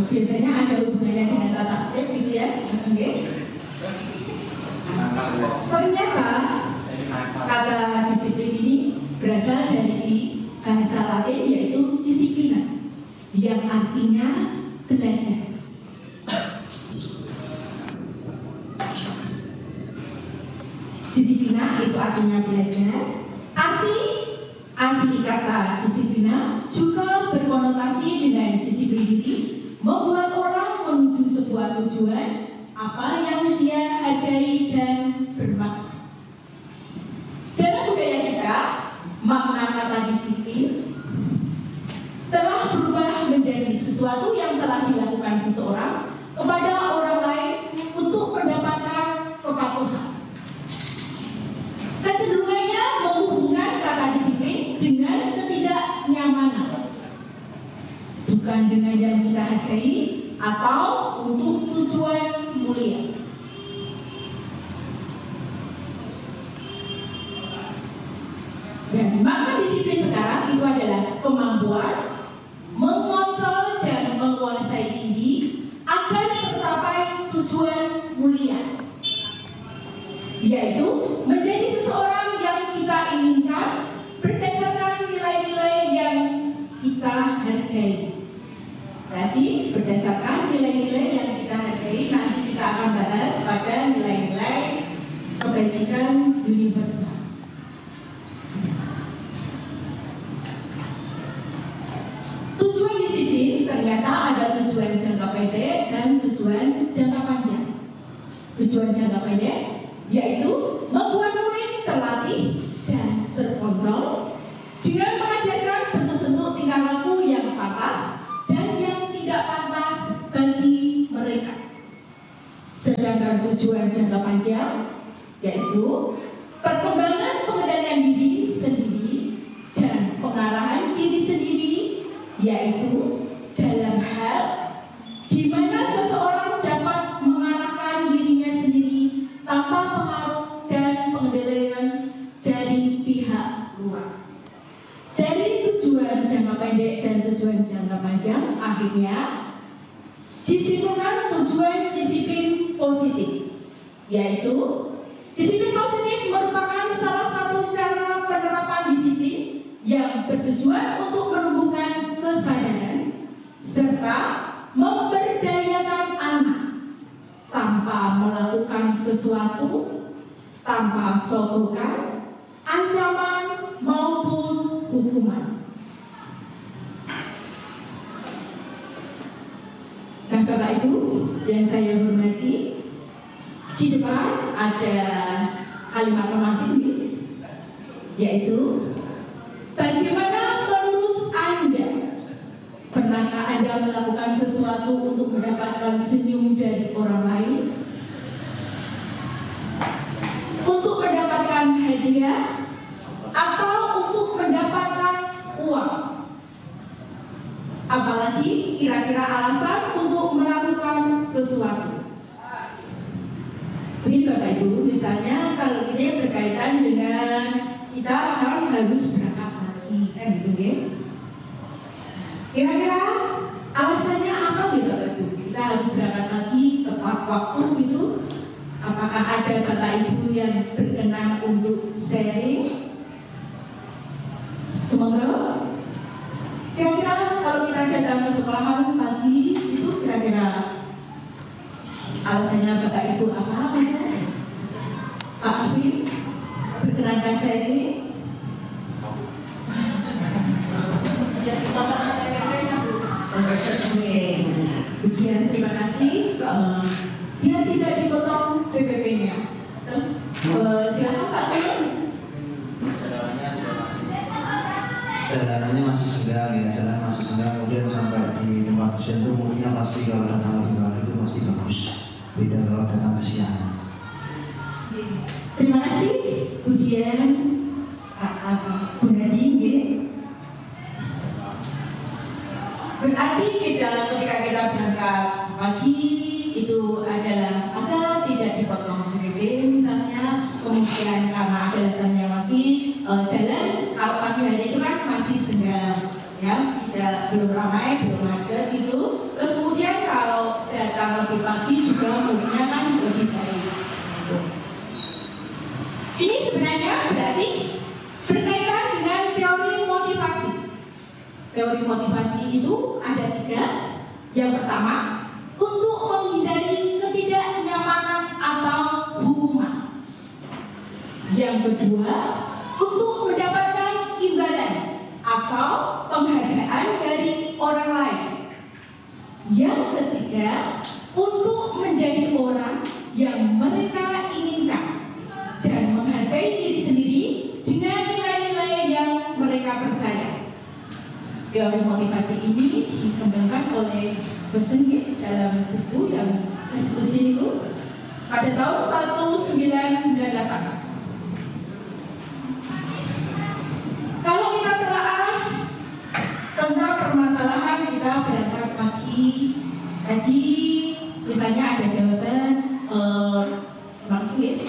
H: biasanya ada hubungannya dengan tata tertib gitu ya. Oke. Ternyata kata disiplin ini berasal dari bahasa Latin yaitu disiplina, yang artinya belajar. Disiplina itu artinya belajar. Arti asli kata disiplina juga berkonotasi dengan disiplin diri, membuat orang menuju sebuah tujuan apa yang dia hargai dan bermakna. Dalam budaya kita, makna kata disiplin telah berubah menjadi sesuatu yang telah dilakukan seseorang kepada orang lain untuk mendapatkan kepatuhan. Kecenderungannya menghubungkan kata disiplin dengan ketidaknyamanan, bukan dengan yang kita hargai atau untuk tujuan mulia. Dan makna disiplin sekarang itu adalah kemampuan mengontrol dan menguasai diri agar tercapai tujuan mulia, yaitu menjadi seseorang yang kita inginkan berdasarkan nilai-nilai yang kita hargai. Berarti berdasarkan nilai-nilai yang kita hargai, nanti kita akan bahas pada nilai-nilai kebajikan universal. Tujuan disiplin ternyata ada tujuan jangka pendek dan tujuan jangka panjang. Tujuan jangka pendek yaitu membuat murid terlatih dan terkontrol dengan mengajarkan bentuk-bentuk tingkah laku yang pantas dan yang tidak pantas bagi mereka. Sedangkan tujuan jangka panjang yaitu perkembangan pengendalian diri sendiri dan pengarahan diri sendiri, yaitu dalam hal di mana seseorang dapat mengarahkan dirinya sendiri tanpa pengaruh dan pengendalian dari pihak luar. Dari tujuan jangka pendek dan tujuan jangka panjang, akhirnya disimpulkan tujuan disiplin positif, yaitu disiplin positif merupakan salah satu cara penerapan disiplin yang bertujuan untuk menumbuhkan kesadaran serta memberdayakan anak tanpa melakukan sesuatu tanpa sokongan, ancaman maupun hukuman. Nah, Bapak Ibu yang saya hormati, di depan ada kalimat pengantin, yaitu bagaimana menurut Anda? Pernahkah Anda melakukan sesuatu untuk mendapatkan senyum dari orang lain? Untuk mendapatkan hadiah? alasan untuk melakukan sesuatu. Ini Bapak Ibu, misalnya kalau ini berkaitan dengan kita harus berangkat pagi, kan gitu ya. Kira-kira alasannya apa gitu Bapak Ibu? Kita harus berangkat pagi tepat waktu gitu. Apakah ada Bapak Ibu yang berkenan untuk sharing? Semoga kira-kira kalau kita datang ke sekolahan pagi itu kira-kira alasannya Bapak Ibu apa? Pak Afif berkenankah sharing? Ujian, terima kasih. Dia tidak dipotong PPP-nya. Silakan Pak.
F: Jalanannya masih senggang ya, jalan masih senggang, kemudian sampai di tempat ujian itu umumnya pasti kalau datang lebih pagi itu pasti bagus, beda kalau datang ke siang.
H: Terima kasih. Kemudian Bu Nadi, berarti ketika kita berangkat pagi itu adalah agar tidak dipotong PPP misalnya, kemudian karena ada alasannya lagi jalan kalau pagi hari itu kan masih senggang ya, belum ramai, belum macet gitu. Terus kemudian kalau datang lebih pagi juga umumnya kan lebih baik. Ini sebenarnya berarti berkaitan dengan teori motivasi. Teori motivasi itu ada 3. Yang pertama, untuk menghindari ketidaknyamanan atau hukuman. Yang kedua, untuk mendapatkan imbalan atau penghargaan dari orang lain. Yang ketiga, untuk menjadi orang yang mereka inginkan dan menghargai diri sendiri dengan nilai-nilai yang mereka percaya. Teori motivasi ini dikembangkan oleh Bosenke dalam buku yang diskusi itu pada tahun 1998. Kalau kita telah tentang permasalahan kita berangkat pagi tadi, misalnya ada jawaban maksudnya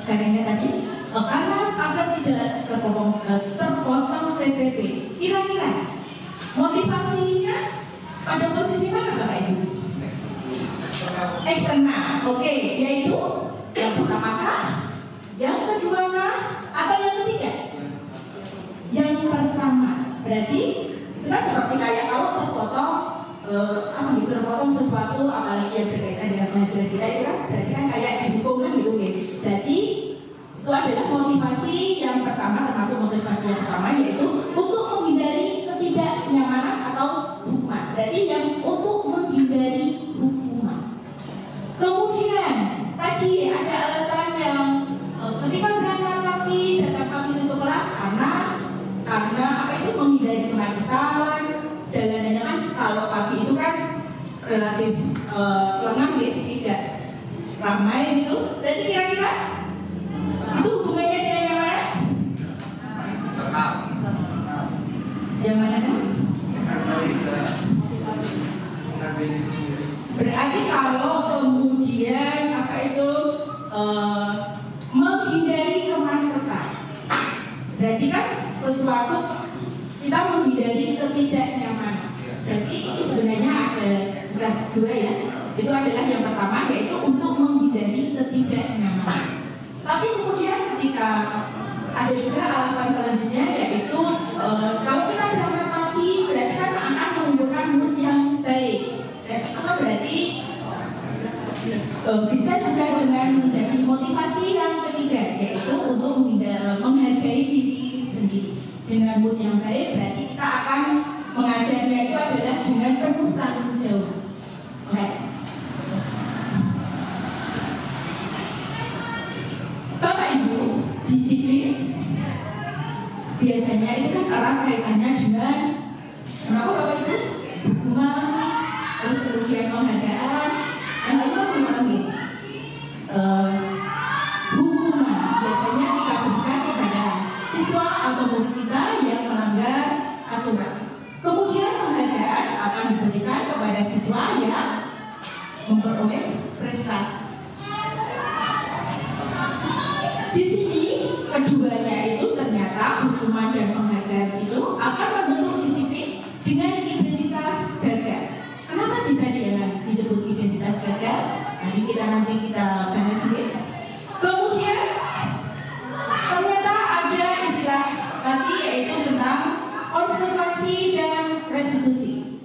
H: sharingnya tadi karena agar tidak terpotong PPP. Kira-kira motivasinya pada posisi mana Bapak Ibu? Eksternal, oke, yaitu yang pertama kah, yang kedua kah, atau yang ketiga? Yang pertama, berarti itu kan seperti kayak kalau terpotong terpotong sesuatu apalagi yang berkaitan dengan penghasilan kita itu kan berarti kan kayak dihukum kan gitu kan. Berarti itu adalah motivasi yang pertama, termasuk motivasi yang pertama yaitu untuk menghindari ketidaknyamanan atau hukuman. Berarti yang untuk menghindari hukuman. Kemudian tadi ada alasan yang ketika berangkat pagi, datang pagi ke sekolah karena apa itu menghindari kemacetan. Jalanannya kan kalau pagi itu kan relatif lengang ya, tidak ramai gitu. Berarti kira-kira itu hubungannya dengan yang mana? Yang mana kan? Berarti kalau kemudian apa itu menghindari kemacetan, berarti kan sesuatu kita menghindari ketidaknyamanan. Berarti ini sebenarnya ada dua ya. Itu adalah yang pertama yaitu untuk menghindari ketidaknyamanan. Tapi kemudian ketika ada juga alasan selanjutnya yaitu kalau kita berangkat pagi berarti kan akan menimbulkan mood yang baik. Dan itu kan berarti bisa juga dengan menjadi motivasi yang ketiga yaitu untuk menghargai diri sendiri. Dengan mood yang baik berarti kita akan mengajarnya itu adalah dengan penuh tanggung jawab. Bapak Ibu, disiplin biasanya itu kan erat kaitannya dengan kenapa Bapak Ibu? Hukuman, terus kemudian penghargaan, yang lain apa lagi? Hukuman biasanya kita berikan kepada siswa atau murid kita yang melanggar aturan. Kemudian penghargaan akan diberikan kepada oleh siswa yang memperoleh prestasi. Di sini keduanya itu ternyata hukuman dan penghargaan itu akan membentuk disiplin dengan identitas gagal. Kenapa bisa disebut identitas gagal? Nanti kita bahas ini. Kemudian ternyata ada istilah tadi yaitu tentang konsekuensi dan restitusi.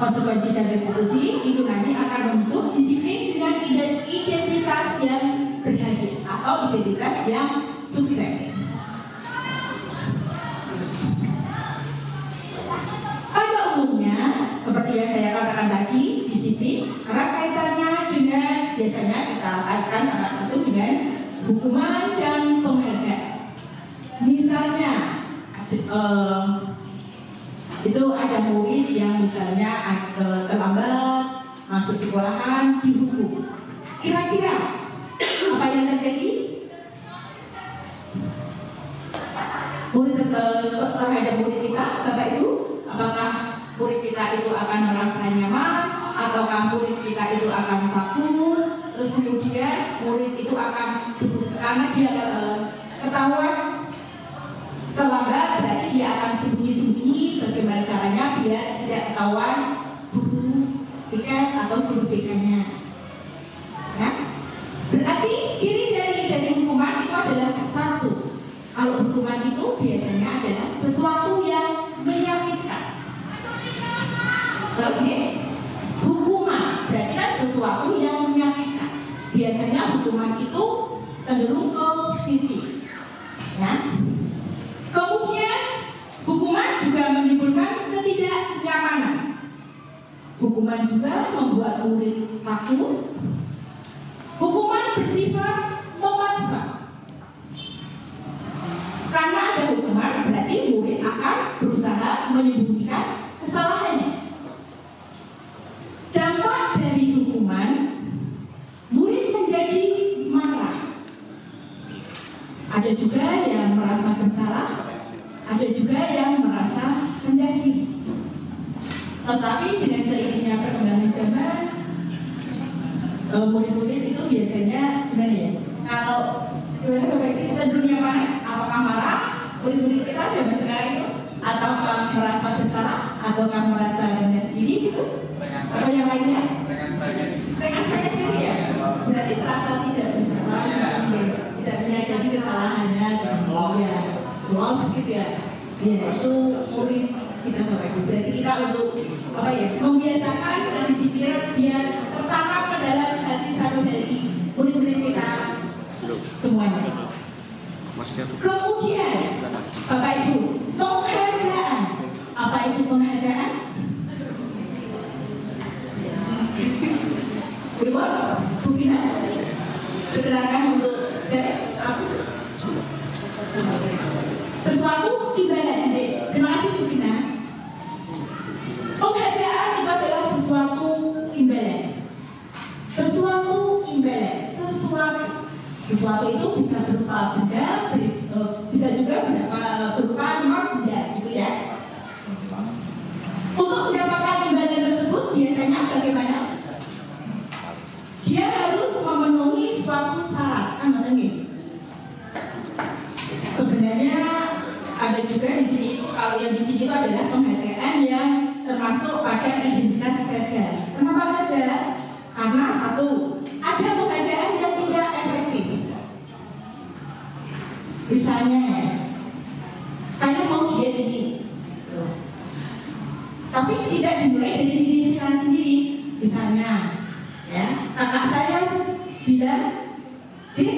H: Konsekuensi dan restitusi itu nanti akan membentuk disiplin dengan identitas yang berhasil atau identitas yang sukses. Pada umumnya, seperti yang saya katakan tadi, disiplin erat kaitannya dengan biasanya kita kaitkan erat itu dengan hukuman dan penghargaan. Misalnya, itu ada murid yang misalnya terlambat masuk sekolahan dihukum. Kira-kira apa yang terjadi? Terhadap murid kita, Bapak Ibu, apakah murid kita itu akan merasa nyaman, ataukah murid kita itu akan takut? Terus kemudian murid itu akan karena dia ketahuan terlambat, berarti dia akan sembunyi-sembunyi bagaimana caranya biar tidak ketahuan guru BK atau guru BK-nya. Ya? Berarti ciri-ciri dari hukuman itu adalah satu. Kalau hukuman itu biasanya adalah sesuatu yang menyakitkan. Terus nih, hukuman berarti kan sesuatu yang menyakitkan. Biasanya hukuman itu cenderung ke fisik. Ya? Kemudian hukuman juga menimbulkan ketidaknyamanan. Hukuman juga membuat murid takut. Hukuman bersifat memaksa. Karena ada hukuman berarti murid akan berusaha menyembunyikan kesalahannya. Dampak dari hukuman, murid menjadi marah. Ada juga yang merasa bersalah, ada juga yang merasa rendah diri. Tetapi dengan seiringnya perkembangan zaman, murid-murid itu biasanya gimana ya? Kalau gimana Bapak Ibu, cenderungnya mana? Apakah marah? Murid-murid kita zaman sekarang itu, ataukah merasa bersalah, ataukah merasa rendah diri gitu? Atau yang lainnya? Mereka sendiri ya. Berarti serasa tidak bersalah, tidak menyadari kesalahannya, ya loss gitu ya. Ya itu murid kita Bapak Ibu. Berarti kita untuk apa ya? Membiasakan kedisiplinan biar tertanam ke dalam hati saudari murid-murid kita semuanya. Kemudian Bapak Ibu, penghargaan. Apa itu penghargaan? Berbuat, Bukina, bergerakkan untuk sesuatu imbalan. Terima kasih Bukina. Penghargaan itu adalah sesuatu imbalan. Sesuatu imbalan, sesuatu itu bisa berupa benda, bisa juga berupa non benda, gitu ya. Untuk mendapatkan imbalan tersebut biasanya bagaimana? Dia harus memenuhi suatu syarat, kan ngerti? Sebenarnya ada juga di sini, kalau yang di sini itu adalah penghargaan yang termasuk pada identitas gagal. Kenapa gagal? Karena satu, ada penghargaan yang tidak efektif. Misalnya, saya mau diet ini, tapi tidak dimulai dari diri saya sendiri. Misalnya, ya, kakak saya bilang, Dek,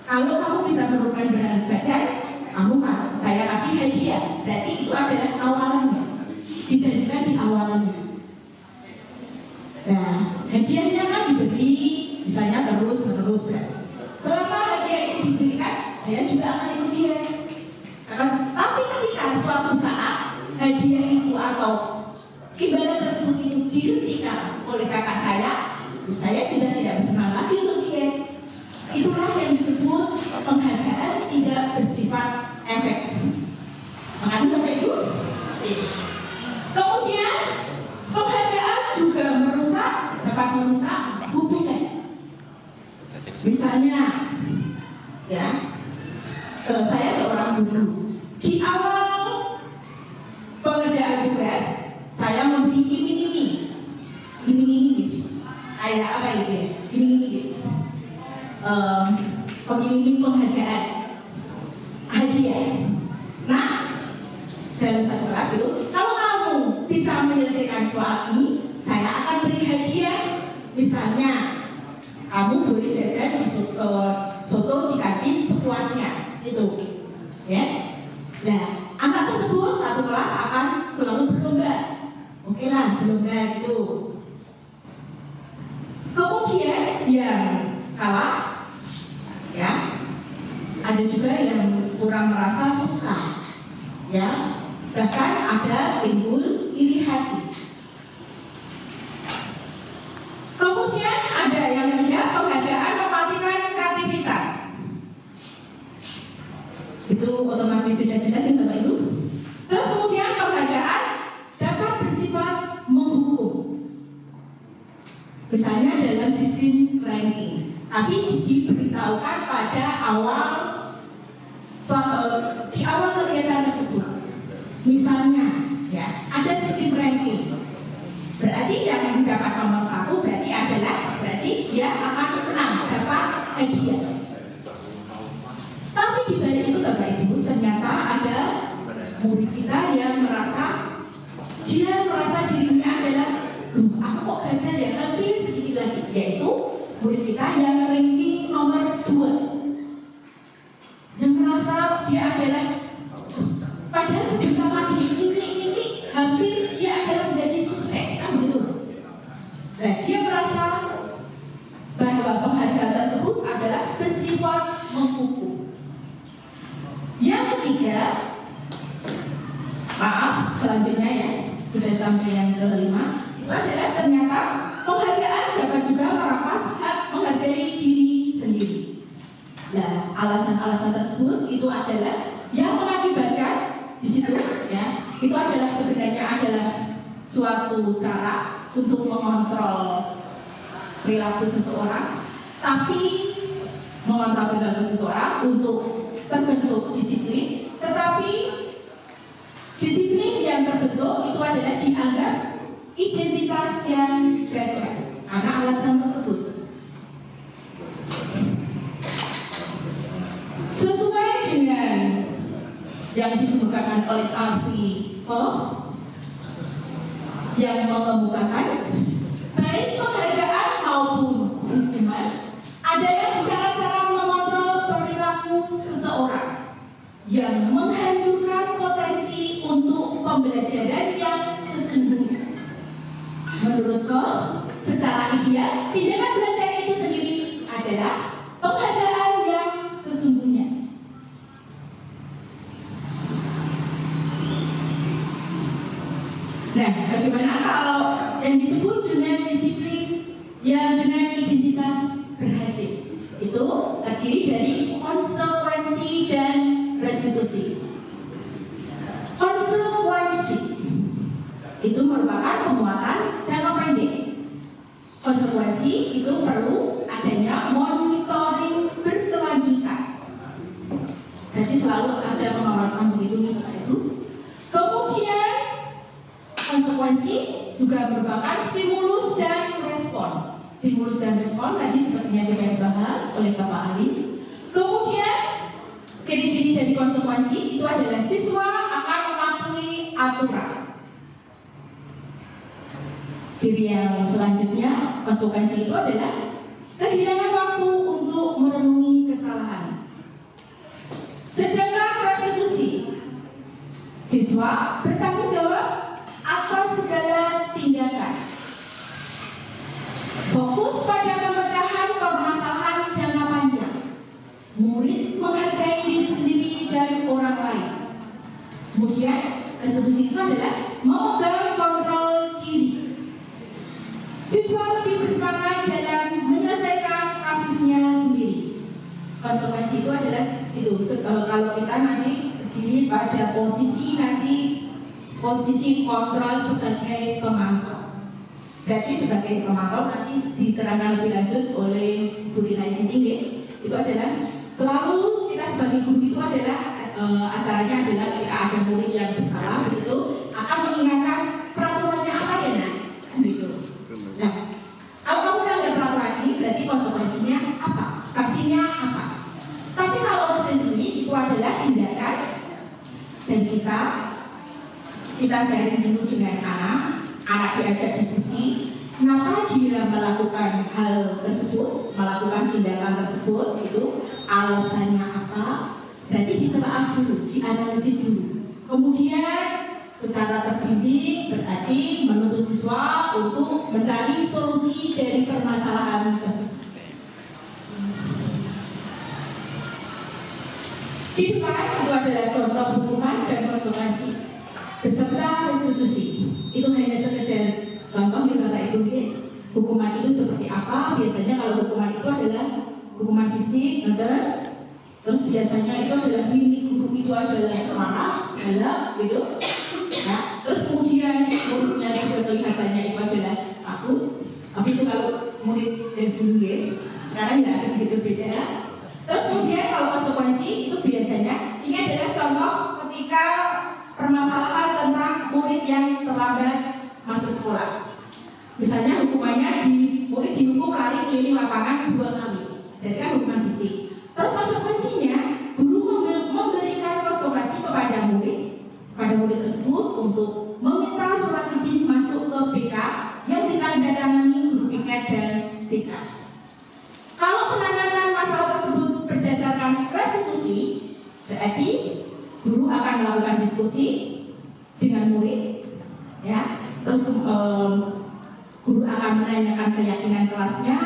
H: kalau kamu bisa menurunkan berat badan, kamu saya kasih hadiah. Berarti itu adalah awalannya, dijanjikan di awalannya. Nah, hadiahnya kan diberi, misalnya terus berarti. Selama hadiah itu diberikan, saya juga akan ikut dia. Tapi ketika suatu saat hadiah itu atau imbalan tersebut itu dihentikan oleh kakak saya sudah tidak bersemangat lagi untuk diet. Itulah yang disebut penghargaan tidak bersifat efektif. Makanya Bapak Ibu, kemudian penghargaan Misalnya, ya, saya seorang guru. Di awal pengerjaan tugas, saya memberi iming-iming, kayak apa gitu ya, iming-iming gitu, pengiming penghargaan, hadiah. Nah, dalam satu kelas itu, kalau kamu bisa menyelesaikan soal ini, saya akan beri hadiah. Misalnya, kamu boleh jajan di soto di kantin sepuasnya, gitu, ya. Nah, anak tersebut satu kelas akan selalu berlomba, oke lah, berlomba gitu. Kemudian yang kalah, ya, ada juga yang kurang merasa suka, ya, bahkan ada timbul iri hati. Kemudian ada yang ketiga, penghargaan mematikan kreativitas. Itu otomatis sudah jelas ya Bapak Ibu. Terus kemudian penghargaan dapat bersifat menghukum. Misalnya dalam sistem ranking, tapi diberitahukan pada di awal kegiatan tersebut. Misalnya, ya, ada sistem ranking. Berarti yang mendapat nomor 1 berarti dia akan menang, dapat hadiah. Tapi di balik itu Bapak Ibu, ternyata ada murid kita yang merasa dirinya adalah, aku kok gagal ya, lebih sedikit lagi, yaitu murid kita yang ranking nomor 2, yang merasa dia adalah, padahal sebentar lagi ini hampir dia adalah menjadi sukses, kan begitu. Nah, dia merasa bahwa penghargaan tersebut adalah bersifat menghukum. Yang ketiga, selanjutnya ya, sudah sampai yang kelima, itu adalah ternyata penghargaan dapat juga merampas hak menghargai diri sendiri. Nah, alasan-alasan tersebut itu adalah yang mengakibatkan di situ, ya, itu adalah sebenarnya adalah suatu cara untuk mengontrol perilaku seseorang, tapi mengontrol perilaku seseorang untuk terbentuk disiplin, tetapi disiplin yang terbentuk itu adalah dianggap identitas yang gagal karena alasan tersebut. Sesuai dengan yang dikemukakan oleh Alfie yang mengemukakan, baik penghargaan maupun hukuman adalah cara-cara mengontrol perilaku seseorang yang menghancurkan potensi untuk pembelajaran yang sesungguhnya. Menurutku, secara ideal, tindakan belajar itu sendiri adalah penghargaan yang sesungguhnya. Nah, bagaimana kalau yang disebut dengan disiplin yang dengan identitas berhasil? Itu terdiri dari konsekuensi dan restitusi. Konsekuensi itu merupakan penguatan jangka pendek. Konsekuensi itu perlu adanya monitoring berkelanjutan. Berarti selalu ada pengawasan begitu nih Pak Ibu. Kemudian konsekuensi juga merupakan stimulus dan respon. Stimulus dan respon tadi sepertinya sudah dibahas oleh Bapak Ali. Kemudian ciri-ciri dari konsekuensi itu adalah siswa akan mematuhi aturan. Ciri yang selanjutnya, konsekuensi itu adalah kehilangan waktu untuk merenungi kesalahan. Sedangkan restitusi, siswa bertanggung jawab atas segala tindakan. Fokus pada pemecahan permasalahan jangka panjang. Murid menghargai diri sendiri dan orang lain. Kemudian restitusi itu adalah memegang kontrol diri. Siswa lebih bersemangat dalam menyelesaikan kasusnya sendiri. Konsekuensi itu adalah itu. Kalau kita nanti berdiri pada posisi kontrol sebagai pemantau. Berarti sebagai pemantau nanti diterangkan lebih lanjut oleh Bu Rina Tinggi. Itu adalah selalu kita sebagai guru itu adalah acaranya adalah ketika ada murid yang bersalah begitu akan mengingatkan peraturannya apa ya nak, gitu. Nah, kalau kamu melanggar peraturan ini berarti konsekuensinya apa, sanksinya apa. Tapi kalau restitusi itu adalah tindakan dan kita sharing dulu dengan anak diajak diskusi. Kenapa dia melakukan hal tersebut, melakukan tindakan tersebut, itu alasannya apa? Berarti ditelaah dulu, dianalisis dulu. Kemudian secara terbimbing berarti menuntut siswa untuk mencari solusi dari permasalahan tersebut. Di depan itu adalah contoh hukuman dan konsekuensi beserta restitusi. Itu hanya sekedar contoh ya Bapak Ibu. Hukuman itu seperti apa? Biasanya kalau hukuman itu adalah hukuman fisik, terus biasanya itu adalah mimik guru itu adalah marah, galak, gitu. Nah, terus kemudian muridnya juga kelihatannya itu adalah takut. Tapi itu kalau murid yang dulu sekarang ya sedikit berbeda. Terus kemudian kalau konsekuensi itu biasanya ini adalah contoh ketika permasalahan tentang murid yang terlambat masuk sekolah. Misalnya hukumannya murid dihukum lari keliling lapangan 2 kali. Jadi kan hukuman fisik. Terus konsekuensinya guru memberikan konsekuensi kepada murid tersebut untuk meminta surat izin masuk ke BK yang ditandatangani guru piket dan BK. Kalau penanganan masalah tersebut berdasarkan restitusi, berarti guru akan melakukan diskusi dengan murid, ya. Terus guru akan menanyakan keyakinan kelasnya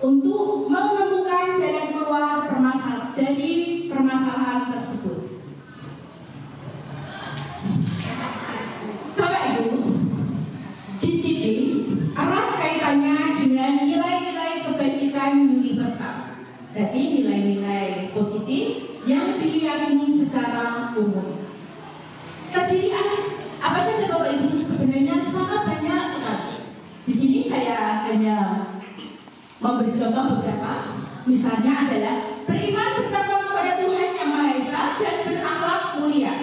H: untuk menemukan jalan keluar dari permasalahan tersebut. Bapak Ibu, disiplin erat kaitannya dengan nilai-nilai kebajikan universal. Berarti nilai-nilai positif yang diyakini secara umum. Terdiri apa saja Bapak Ibu? Sebenarnya sangat banyak sekali. Di sini saya hanya memberi contoh beberapa. Misalnya adalah beriman bertakwa kepada Tuhan Yang Maha Esa dan berakhlak mulia.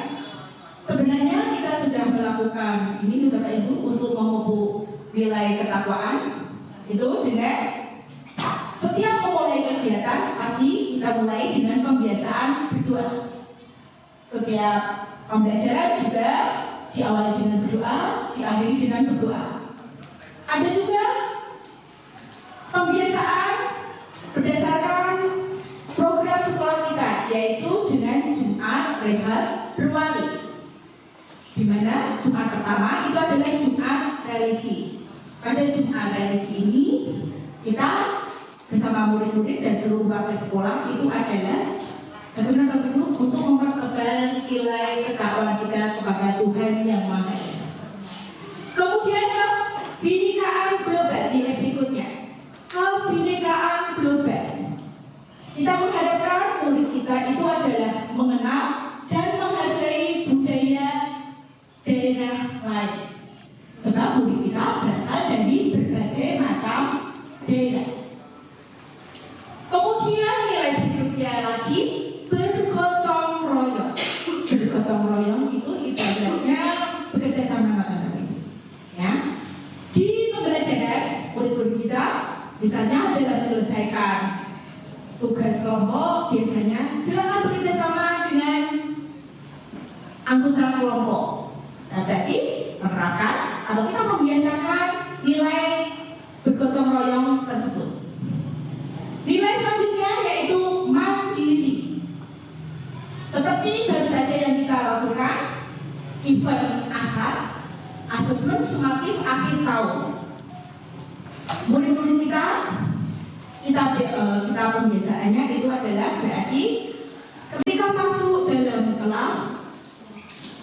H: Sebenarnya kita sudah melakukan ini Bapak Ibu untuk memupuk nilai ketakwaan itu dengan setiap memulai kegiatan pasti kita mulai dengan pembiasaan berdoa. Setiap pembelajaran juga diawali dengan berdoa, diakhiri dengan berdoa. Ada juga pembiasaan berdasarkan program sekolah kita, yaitu dengan Jumat Rehat Berwali, di mana Jumat pertama itu adalah Jumat religi. Pada Jumat religi ini kita bersama murid-murid dan seluruh warga sekolah itu adalah untuk mempertebal nilai ketakwaan kita kepada Tuhan Yang Maha Esa. Kemudian kebinekaan global, nilai berikutnya kebinekaan global. Kita mengharapkan murid kita itu adalah mengenal dan menghargai budaya daerah lain. Sebab murid kita berasal dari berbagai macam daerah. Kemudian nilai berikutnya lagi bergotong royong. Bergotong royong itu ibaratnya bekerja sama teman-teman. Ya. Di pembelajaran murid-murid kita misalnya adalah menyelesaikan tugas kelompok, biasanya silakan bekerja sama dengan anggota kelompok. Nah, berarti menerapkan atau kita membiasakan nilai bergotong royong tersebut. Nilai selanjutnya yaitu mandiri. Seperti baru saja yang kita lakukan event asesmen sumatif akhir tahun. Murid-murid kita pembiasaannya itu adalah berarti ketika masuk dalam kelas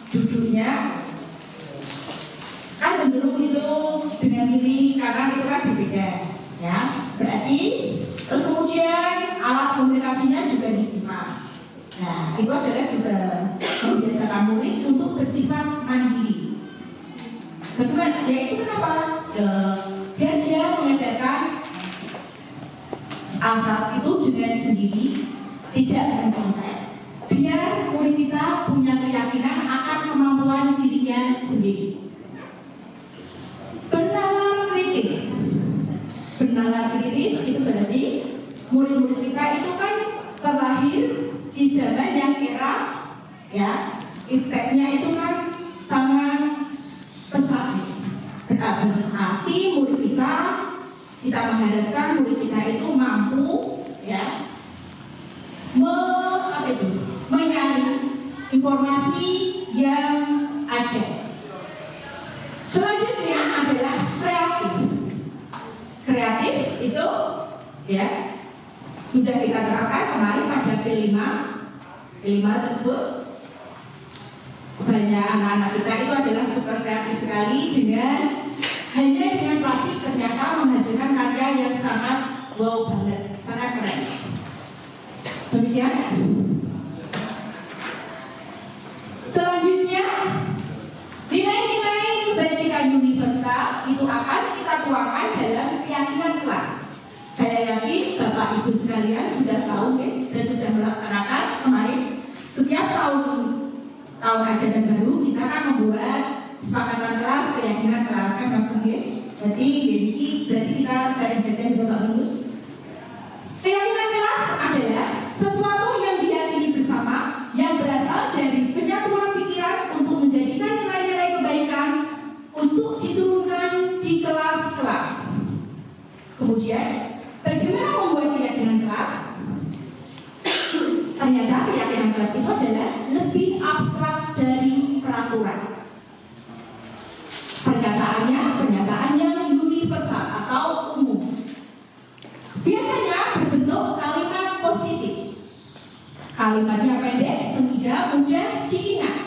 H: duduknya kan cenderung itu dengan kiri kanan itu kan berbeda, ya. Berarti terus kemudian alat komunikasinya juga disimpan. Nah, itu adalah juga membiasakan murid untuk bersifat mandiri. Bagaimana? Ya itu kenapa? Biar dia mengajarkan asal itu dengan sendiri, tidak dengan contek. Biar murid kita punya keyakinan akan kemampuan dirinya sendiri. Bernalar kritis. Bernalar kritis itu berarti murid-murid kita itu kan terlahir di zaman yang era ya, ipteknya itu kan sangat pesat. Berarti murid kita mengharapkan murid kita itu mampu ya menyaring informasi yang ada. Selanjutnya adalah kreatif. Kreatif itu ya sudah kita terangkan kemarin pada P5 tersebut. Banyak anak-anak kita itu adalah super kreatif sekali hanya dengan plastik ternyata menghasilkan karya yang sangat wow banget, sangat keren. Demikian. Selanjutnya, nilai-nilai kebajikan universal itu akan kita tuangkan dalam keyakinan kelas. Saya yakin Bapak Ibu sekalian sudah tahu dan sudah melaksanakan kemarin setiap tahun ajaran baru kita akan membuat kesepakatan kelas, keyakinan kelas kan Mas Mungkin. Berarti kita sharing saja di Bapak Ibu. Keyakinan kelas adalah sesuatu yang diyakini bersama yang berasal dari penyatuan pikiran untuk menjadikan nilai-nilai kebaikan untuk diturunkan di kelas-kelas. Kemudian, bagaimana membuat keyakinan kelas? Ternyata keyakinan kelas itu adalah lebih abstrak dari peraturan. Pernyataan yang universal atau umum. Biasanya berbentuk kalimat positif. Kalimatnya pendek sehingga mudah diingat.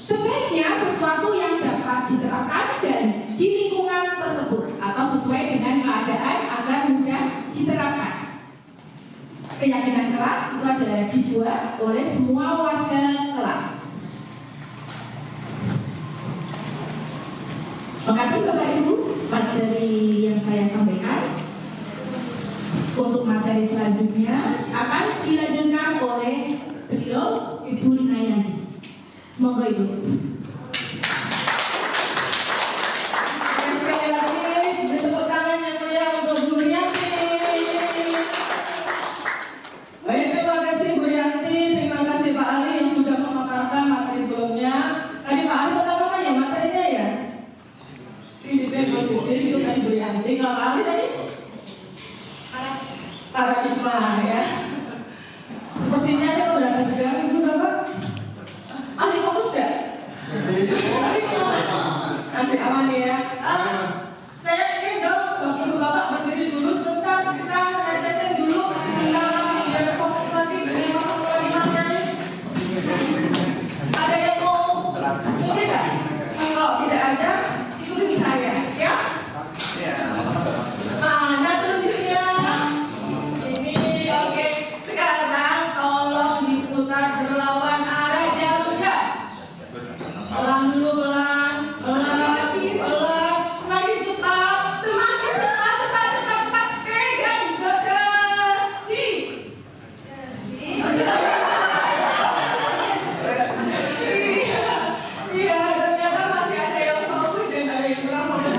H: Sebaiknya sesuatu yang dapat diterapkan dan di lingkungan tersebut atau sesuai dengan keadaan agar mudah diterapkan. Keyakinan kelas itu adalah dibuat oleh semua warga kelas. Mengapa Bapak Ibu materi yang saya sampaikan? Untuk materi selanjutnya akan dilanjutkan oleh beliau Ibu Rinayani. Semoga Ibu.
I: Sekali lagi bertepuk tangan yang mulia untuk Bu Yanti. Baik, terima kasih Bu Yanti, terima kasih Pak Ali yang sudah memaparkan materi sebelumnya. Tadi Pak Ali tentang apa ya materinya ya? Disiplin positif itu tadi Bu Yanti. Kalau Pak Ali tadi paradigma ya. Sepertinya ini kalau udah tegang Ibu Bapak masih fokus gak? Masih aman ya. Saya ingin dong Ibu Bapak berdiri dulu sebentar, kita resetin dulu biar fokus lagi materi. Ada yang mau mungkin gak? Kalau tidak ada ikuti saya ya. Mana tunjuknya? Ini oke. Sekarang tolong diputar berlawan arah jamnya. Pelan dulu, pelan. Semakin cepat. Pegang berhenti. Iya, ternyata masih ada yang fokus dan ada yang kurang fokus.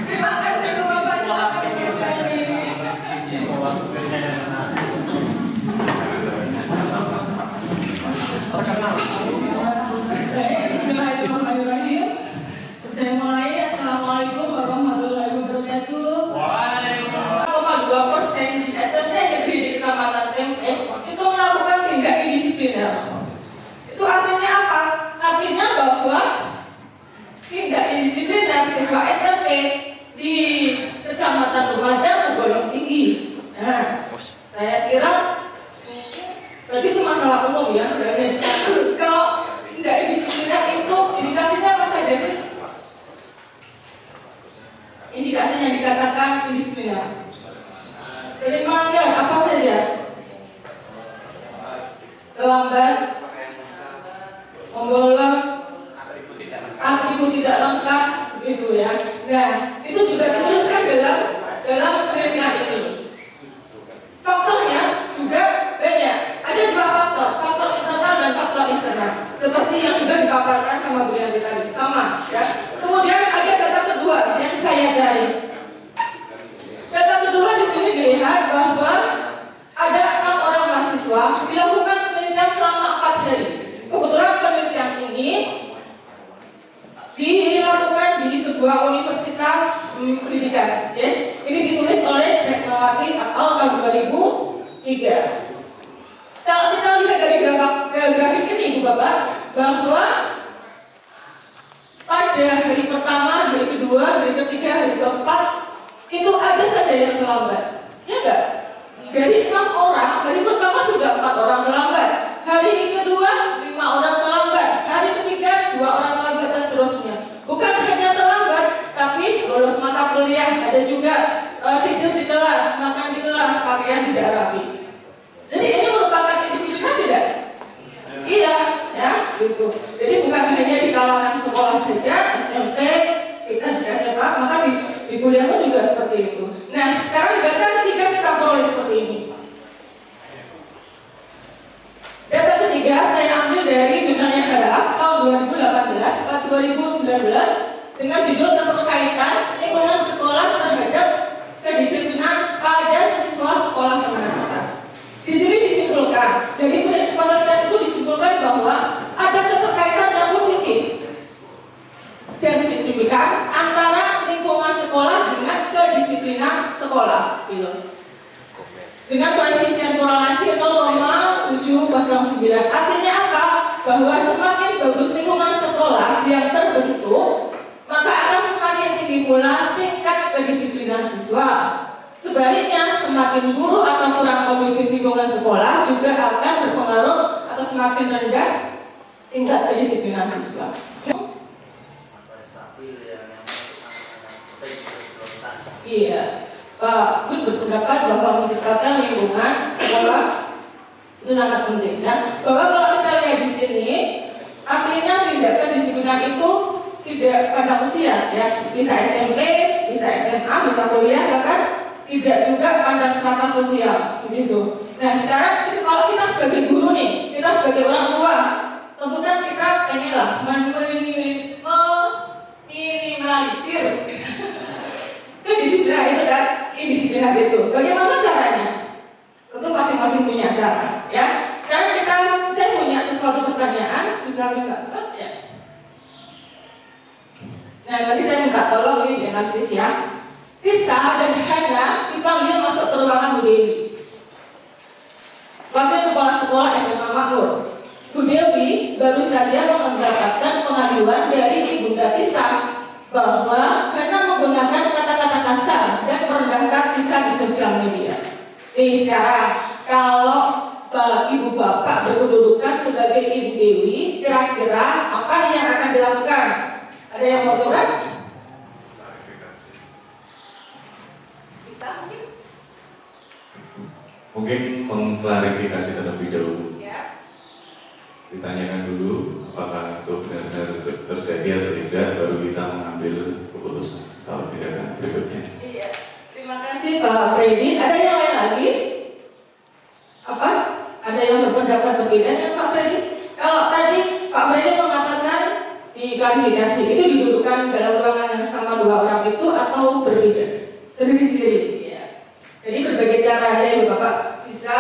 I: Terima kasih Bapak, silakan kembali. Baik, bismillahirrahmanirrahim. Saya mulai. Assalamualaikum warahmatullahi wabarakatuh. Waalaikumsalam. 2% di SMP Negeri di Kecamatan Tempe itu melakukan tindak indisipliner. Itu artinya apa? Artinya bahwa tindak indisipliner siswa SMP di Kecamatan Lumajang tergolong tinggi. Nah, dua universitas pendidikan. Ya. Ini ditulis oleh Retnawati atau tahun 2003. Kalau kita lihat dari grafik ini, Ibu Bapak, bahwa pada hari pertama, hari kedua, hari ketiga, hari keempat itu ada saja yang terlambat, ya enggak? Dari 6 orang, hari pertama sudah 4 orang terlambat, hari kedua 5 orang terlambat, hari ketiga 2 orang terlambat dan seterusnya. Bukan hanya terlambat, tapi bolos mata kuliah, ada juga tidur di kelas, makan di kelas, pakaian tidak rapi. Jadi ini merupakan indisiplin tidak? Iya, ya, gitu. Jadi bukan hanya di kalangan sekolah saja, SMP, kita di SMA, maka di kuliah pun juga seperti itu. Nah, sekarang data ketiga kita peroleh seperti ini. Data ketiga saya ambil dari jurnalnya Harap tahun 2018 atau 2019 dengan judul keterkaitan lingkungan sekolah terhadap kedisiplinan pada siswa sekolah menengah atas. Di sini disimpulkan, dari penelitian itu disimpulkan bahwa ada keterkaitan yang positif dan signifikan antara lingkungan sekolah dengan kedisiplinan sekolah, gitu. Dengan koefisien korelasi 0,709. Artinya apa? Bahwa semakin bagus lingkungan sekolah yang terbentuk, maka akan semakin tinggi pula tingkat kedisiplinan siswa. Sebaliknya, semakin buruk atau kurang kondusif lingkungan sekolah juga akan berpengaruh atau semakin rendah tingkat kedisiplinan siswa. Iya, Pak Gun berpendapat bahwa menciptakan lingkungan sekolah itu sangat penting. Dan bahwa kalau kita lihat di sini, artinya tindak kedisiplinan itu tidak pada usia, ya, bisa SMP, bisa SMA, bisa kuliah, bahkan tidak juga pada strata sosial, begitu. Nah, sekarang kalau kita sebagai guru nih, kita sebagai orang tua, tentu kan kita inilah meminimalisir kedisiplinan itu kan, indisiplinan itu. Bagaimana caranya? Tentu masing-masing punya cara, ya. Sekarang saya punya sesuatu pertanyaan, bisa minta ya. Nah, nanti saya minta tolong ini dianalisis ya. Risa dan Hana dipanggil masuk ke ruangan Bu Dewi. Wakil kepala sekolah SMA Makmur. Bu Dewi baru saja mendapatkan pengaduan dari Ibunda Tisa bahwa Hana menggunakan kata-kata kasar dan merendahkan Tisa di sosial media. Sekarang kalau Ibu Bapak berkedudukan sebagai Ibu Dewi, kira-kira apa yang akan dilakukan? Ada yang mau coba?
J: Mungkin mengklarifikasi terlebih dahulu.
I: Ya.
J: Ditanyakan dulu apakah itu benar-benar terjadi atau tidak, baru kita mengambil keputusan. Kalau tidak kan berikutnya.
I: Iya. Terima kasih Pak Freddy. Ada yang lain lagi? Apa? Ada yang berpendapat berbeda dengan Pak Freddy? Kalau tadi Pak Freddy mengatakan diklarifikasi, itu didudukkan dalam ruangan yang sama 2 orang itu atau berbeda? Sendiri-sendiri. Jadi berbagai cara ya Ibu Bapak bisa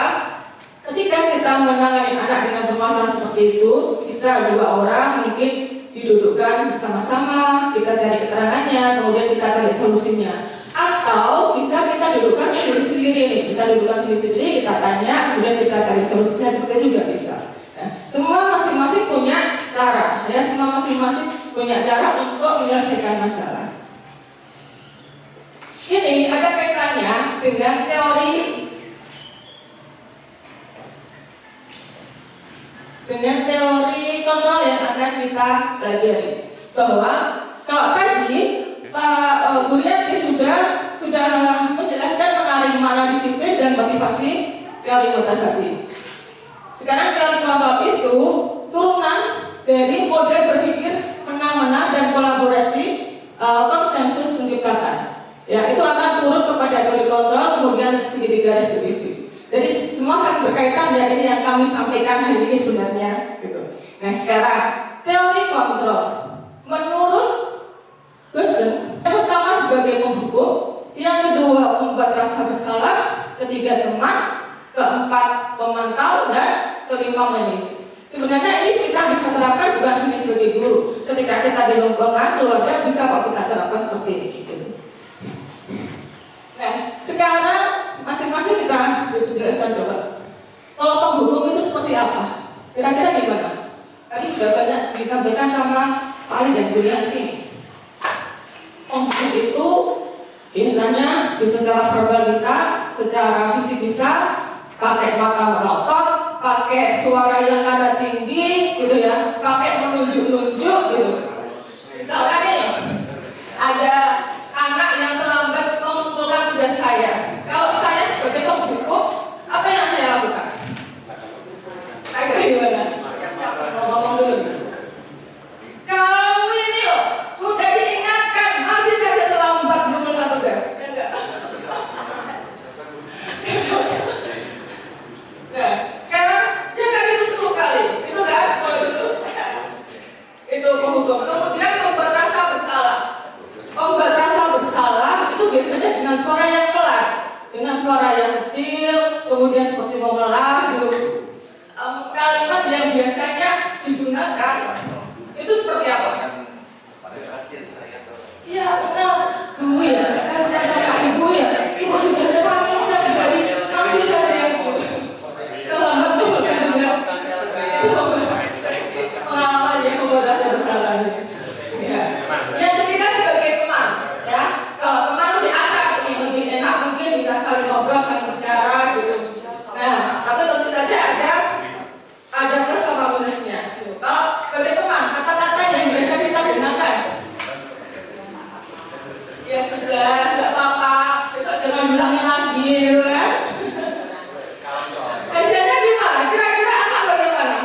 I: ketika kita menangani anak dengan permasalahan seperti itu, bisa 2 orang mungkin didudukkan bersama-sama, kita cari keterangannya, kemudian kita cari solusinya. Atau bisa kita dudukkan sendiri-sendiri nih, kita dudukkan sendiri-sendiri, kita tanya, kemudian kita cari solusinya, seperti itu juga bisa. Nah, semua masing-masing punya cara, ya semua masing-masing punya cara untuk menyelesaikan masalah. Ini ada kaitannya dengan teori kontrol yang akan kita pelajari. Bahwa kalau tadi Pak Gurianti sudah menjelaskan menarik mana disiplin dan motivasi, teori motivasi. Sekarang teori kontrol itu turunan dari model berpikir menang-menang dan kolaborasi konsensus menciptakan. Ya, itu akan turun kepada teori kontrol, kemudian segitiga restitusi. Jadi semua sangat berkaitan ya, ini yang kami sampaikan hari ini sebenarnya gitu. Nah, sekarang teori kontrol menurut Gerson, yang pertama sebagai penghukum, yang kedua membuat rasa bersalah, ketiga teman, keempat pemantau, dan kelima manage. Sebenarnya ini kita bisa terapkan bukan hanya sebagai guru. Ketika kita di lingkungan keluarga bisa kok kita terapkan seperti ini. Gitu. Nah, sekarang masing-masing kita penjelasan coba. Kalau penghukum itu seperti apa? Kira-kira gimana? Tadi sudah banyak disampaikan sama Pak Ali dan Bu Yanti. Penghukum itu biasanya bisa secara verbal bisa, secara fisik bisa, pakai mata melotot, pakai suara yang nada tinggi, gitu ya, pakai menunjuk-nunjuk, gitu. Misalkan ini, ada anak yang terlambat mengumpulkan tugas saya. Kalau saya sebagai penghukum, apa yang saya lakukan? Ayo gimana? Siap-siap ngomong dulu. Kamu ini loh, sudah diingatkan, masih saja terlambat mengumpulkan tugas. Enggak. Nah, sekarang jangan itu 10 kali. Itu kan sekolah dulu. Itu penghukum. Kemudian membuat rasa bersalah. Membuat rasa bersalah itu biasanya dengan suara yang pelan, dengan suara yang kecil, kemudian seperti memelas gitu. Kalimat yang biasanya digunakan itu seperti apa? Iya benar, kamu ya kasihan sama ibu ya. Ibu sudah ada pamitan dari masih saja terlambat mengumpulkan tugas. Itu pengalaman yang membuat rasa bersalah. Ya. Yang ketiga sebagai teman, ya. Kalau teman lebih akrab, lebih enak, mungkin bisa saling ngobrol, saling bicara gitu. Nah, tapi tentu saja ada plus sama minusnya. Gitu. Kalau sebagai teman, kata-kata yang biasa kita gunakan, ya sudah, nggak apa-apa, besok jangan bilangin lagi, gitu kan? Biasanya gimana? Kira-kira anak bagaimana?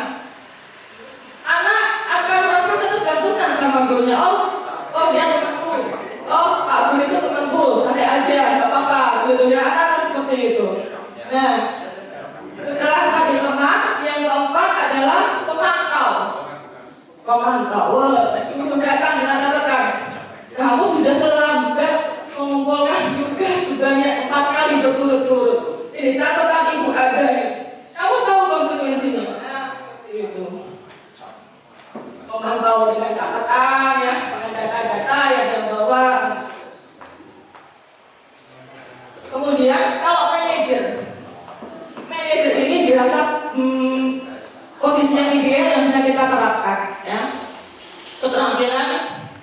I: Anak akan merasa ketergantungan sama gurunya. Oh dia temanku. Oh Pak Guru itu temanku. Santai aja, nggak apa-apa. Gitu ya, anak kan seperti itu. Nah, setelah tadi teman, yang keempat adalah pemantau. Pemantau. Guru datang dengan catatan. Kamu sudah terlambat mengumpulkan tugas sebanyak 4 kali berturut-turut. Ini catatan ibu ada ya. Kamu tahu konsekuensinya? Nah, seperti itu. Memantau dengan catatan ya, dengan data-data yang dia bawa. Kemudian kalau manajer ini dirasa posisi yang ideal yang bisa kita terapkan ya. Keterampilan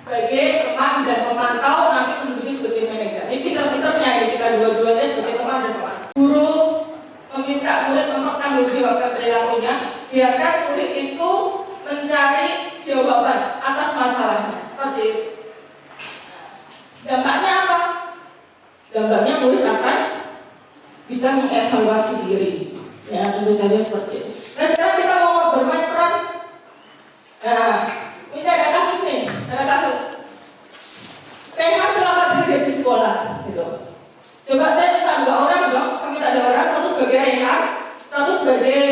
I: sebagai teman dan pemantau nanti menjadi sebagai manajer. Ini pinter-pinternya ya, kita dua-duanya sebagai teman dan pemantau. Guru meminta murid mempertanggungjawabkan perilakunya, biarkan murid itu mencari jawaban atas masalahnya. Seperti itu. Dampaknya apa? Dampaknya murid akan bisa mengevaluasi diri. Ya, tentu saja seperti itu. Nah, sekarang kita mau bermain peran. Nah, ini ada kasus nih, ada kasus. Rehan terlambat hadir di sekolah, gitu. Coba saya minta 2 orang dong, kami minta 2 orang, satu sebagai Rehan, satu sebagai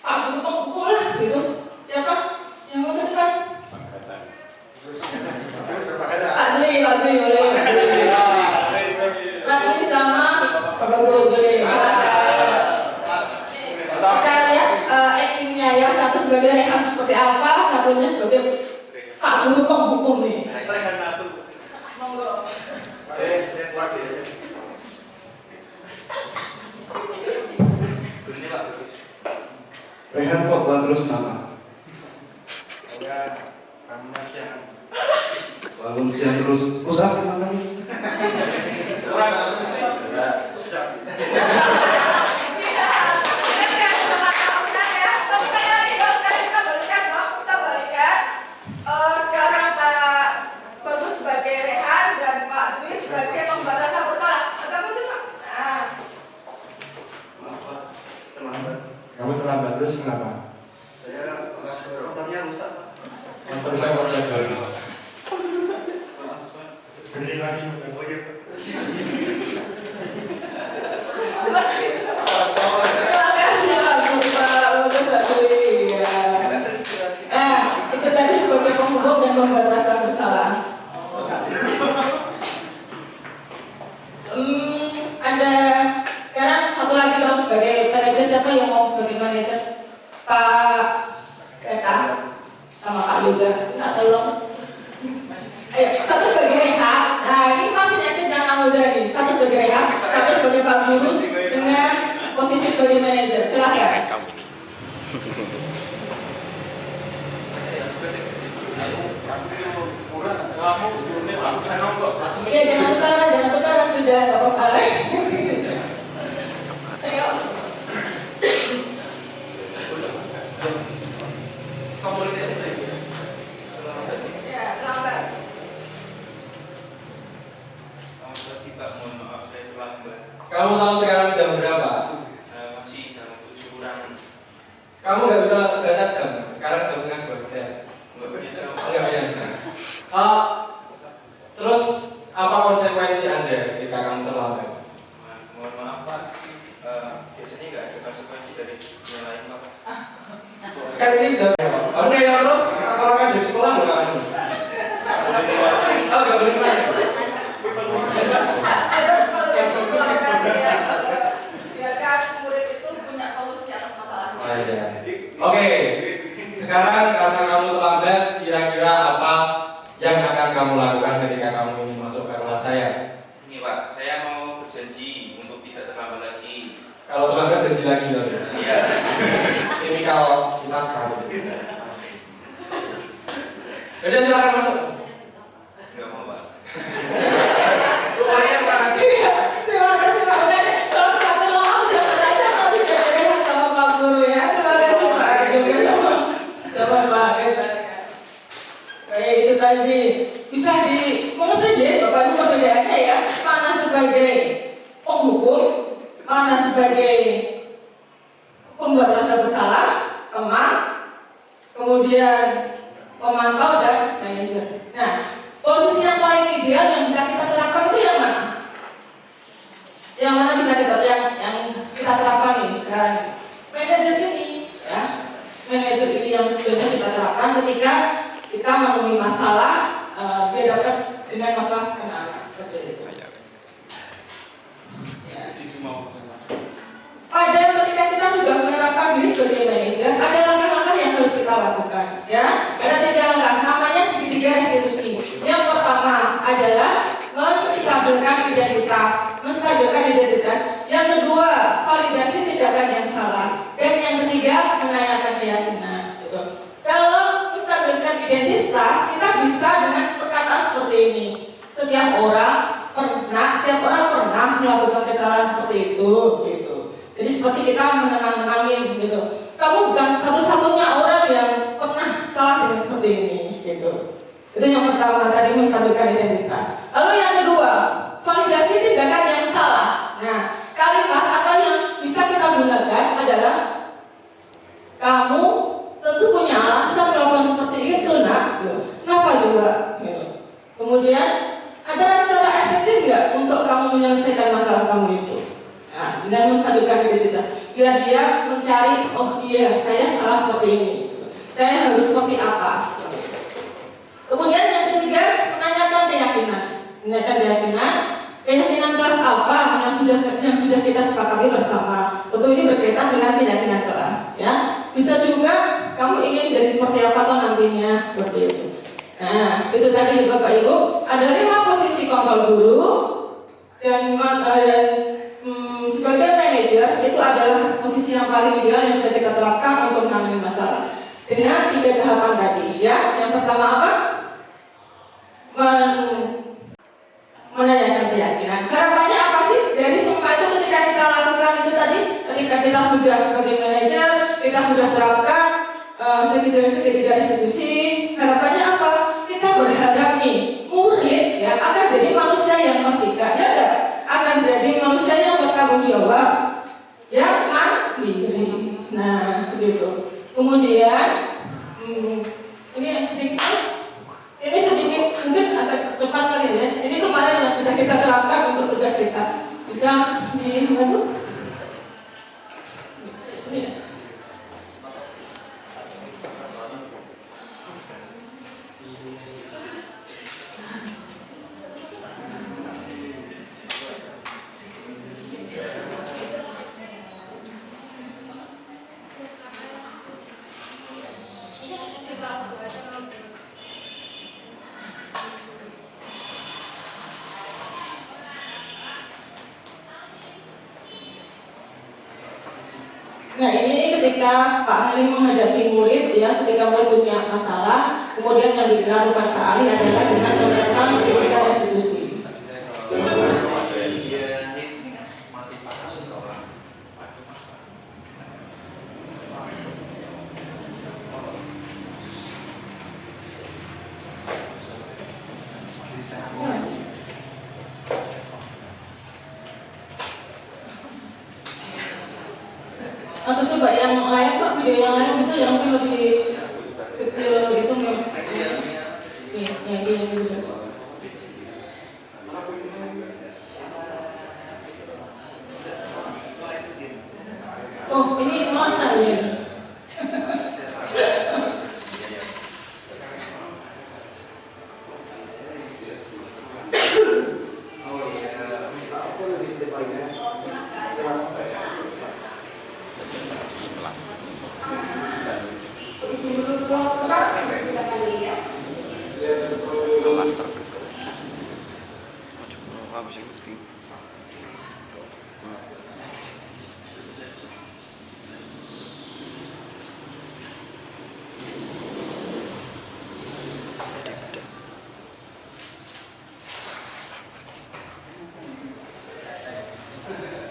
I: Pak Guru penghukum lah, gitu. Siapa? Yang mau ke depan? Pak Zli boleh. Nanti sama Bapak Guru boleh. Kita lihat actingnya ya, satu sebagai Rehan seperti apa, satunya sebagai Pak Guru penghukum nih. Monggo. Saya kuat ya.
K: Rehan kok terus nama? Bangun siang terus usah mana?
I: Sekarang Pak Bagus sebagai Rehan dan Pak Dwi sebagai pembatas rasa bersalah. Agak betul Pak. Nah.
K: Terlambat.
C: Kamu terlambat terus kenapa?
K: Saya motornya rusak.
C: Motor saya mau jaga.
K: Beli lagi. Oh iya.
I: Itu tadi sebagai penghukum dan membuat rasa bersalah. Ada sekarang satu lagi dong sebagai manajer. Siapa yang mau sebagai manajer? Pak posisi sebagai manajer. Silakan. Ya jangan tukaran sudah nggak apa-apa. Ayo. Ya, lambat.
L: Kamu tahu sekarang jam berapa?
C: Masih jam 7 kurang.
L: Kamu nggak bisa baca jam. Sekarang jam setengah 12. Nggak biasa. Terus apa konsekuensi Anda ketika kamu terlambat?
C: Mohon maaf Pak, biasanya nggak ada konsekuensi dari yang lain Pak.
L: Kan ini jam. Oke ya terus kalau kan dari sekolah nggak kamu? Oh nggak boleh mas.
I: Terus kalau biarkan murid itu punya solusi atas masalahnya.
L: Oh iya. Oke. Sekarang karena kamu terlambat, kira-kira apa yang akan kamu lakukan ketika kamu ingin masuk ke kelas saya?
C: Ini Pak, saya mau berjanji untuk tidak terlambat lagi.
L: Kalau terlambat janji lagi loh.
C: Iya.
L: Ini kalau kita sekali. Jadi silakan masuk.
C: Nggak mau Pak.
L: Lumayan Pak Haji.
I: Terima kasih Pak. Kalau satu lama sudah belajar nanti belajar sama Pak Guru ya. Terima kasih Pak. Juga sama Pak. Kayak gitu tadi bisa mengerti ya Bapak Ibu perbedaannya ya. Mana sebagai penghukum, mana sebagai pembuat rasa bersalah, teman, kemudian pemantau dan manajer. Nah, posisi yang paling ideal yang bisa kita terapkan itu yang mana? Yang mana bisa yang kita terapkan nih sekarang? Manajer ini, ya, manajer ini yang sebenarnya kita terapkan ketika kita menemui masalah dihadapkan dengan masalah kenaan seperti itu. Pada ketika kita sudah menerapkan diri sebagai manajer, ada langkah-langkah yang harus kita lakukan. Ya, ada 3 langkah. Namanya segitiga restitusi. Yang pertama adalah menstabilkan identitas. Yang kedua, validasi tindakan yang salah. Dan yang ketiga, menanyakan keyakinan. Gitu. Kalau menstabilkan identitas, kita bisa dengan perkataan seperti ini. Setiap orang pernah melakukan kesalahan seperti itu. Gitu. Jadi seperti kita menenang-nenangin gitu. Kamu bukan satu-satunya orang yang pernah salah dengan seperti ini gitu. Itu yang pertama tadi, menstabilkan identitas. Lalu yang kedua, validasi tindakan yang salah. Nah, kalimat atau yang bisa kita gunakan adalah kamu tentu punya alasan melakukan seperti itu, nak. Kenapa juga? Gitu. Kemudian ada cara efektif nggak untuk kamu menyelesaikan masalah kamu itu? Nah, dengan menstabilkan identitas, biar dia mencari, oh iya, saya salah seperti ini, saya harus seperti apa. Kemudian yang ketiga, menanyakan keyakinan kelas apa yang sudah kita sepakati bersama. Tentu ini berkaitan dengan keyakinan kelas, ya. Bisa juga kamu ingin jadi seperti apa toh nantinya, seperti itu. Nah, itu tadi Bapak Ibu, ada 5 posisi kontrol guru dan sebagai manajer itu adalah posisi yang paling ideal yang bisa kita terapkan untuk menangani masalah dengan 3 tahapan tadi, ya. Yang pertama apa? Menanyakan keyakinan. Harapannya apa sih dari semua itu ketika kita lakukan itu tadi? Ketika kita sudah sebagai manajer, kita sudah terapkan segitiga restitusi. Harapannya apa? Kita berharap nih murid ya akan jadi manusia yang merdeka, ya enggak? Akan jadi manusia yang bertanggung jawab, yang mandiri. Nah, begitu. Kemudian ini sedikit mungkin agak cepat kali ya. Ini kemarin sudah kita terapkan untuk tugas kita. Bisa dibantu? Nah ini ketika Pak Halim menghadapi murid ya, ketika murid punya masalah, kemudian yang dilakukan Pak Ali adalah dengan menerapkan etika restitusi. Atau coba yang lain Pak, video yang lain bisa yang lebih kecil gitu nih. Ya, ini yang dulu. Oh, ini malah saya.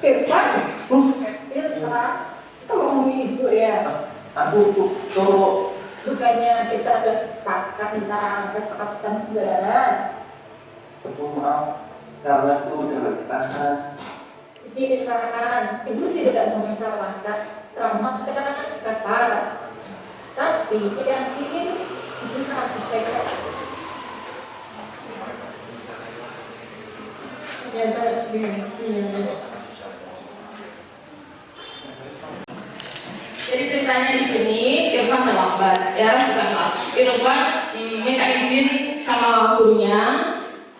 M: Irfan, itu ngomongin ibu ya.
F: Aku tuh
M: Bukannya kita sepakat tentang kesepakatan bulanan.
F: maaf, salah tuh udah tahan.
M: Jadi Irfan, ibu tidak menyalahkan trauma keterangan kata. Tapi yang ingin ibu sampaikan.
I: Jadi ceritanya di sini Irfan terlambat, ya bukan maaf. Irfan minta izin sama gurunya,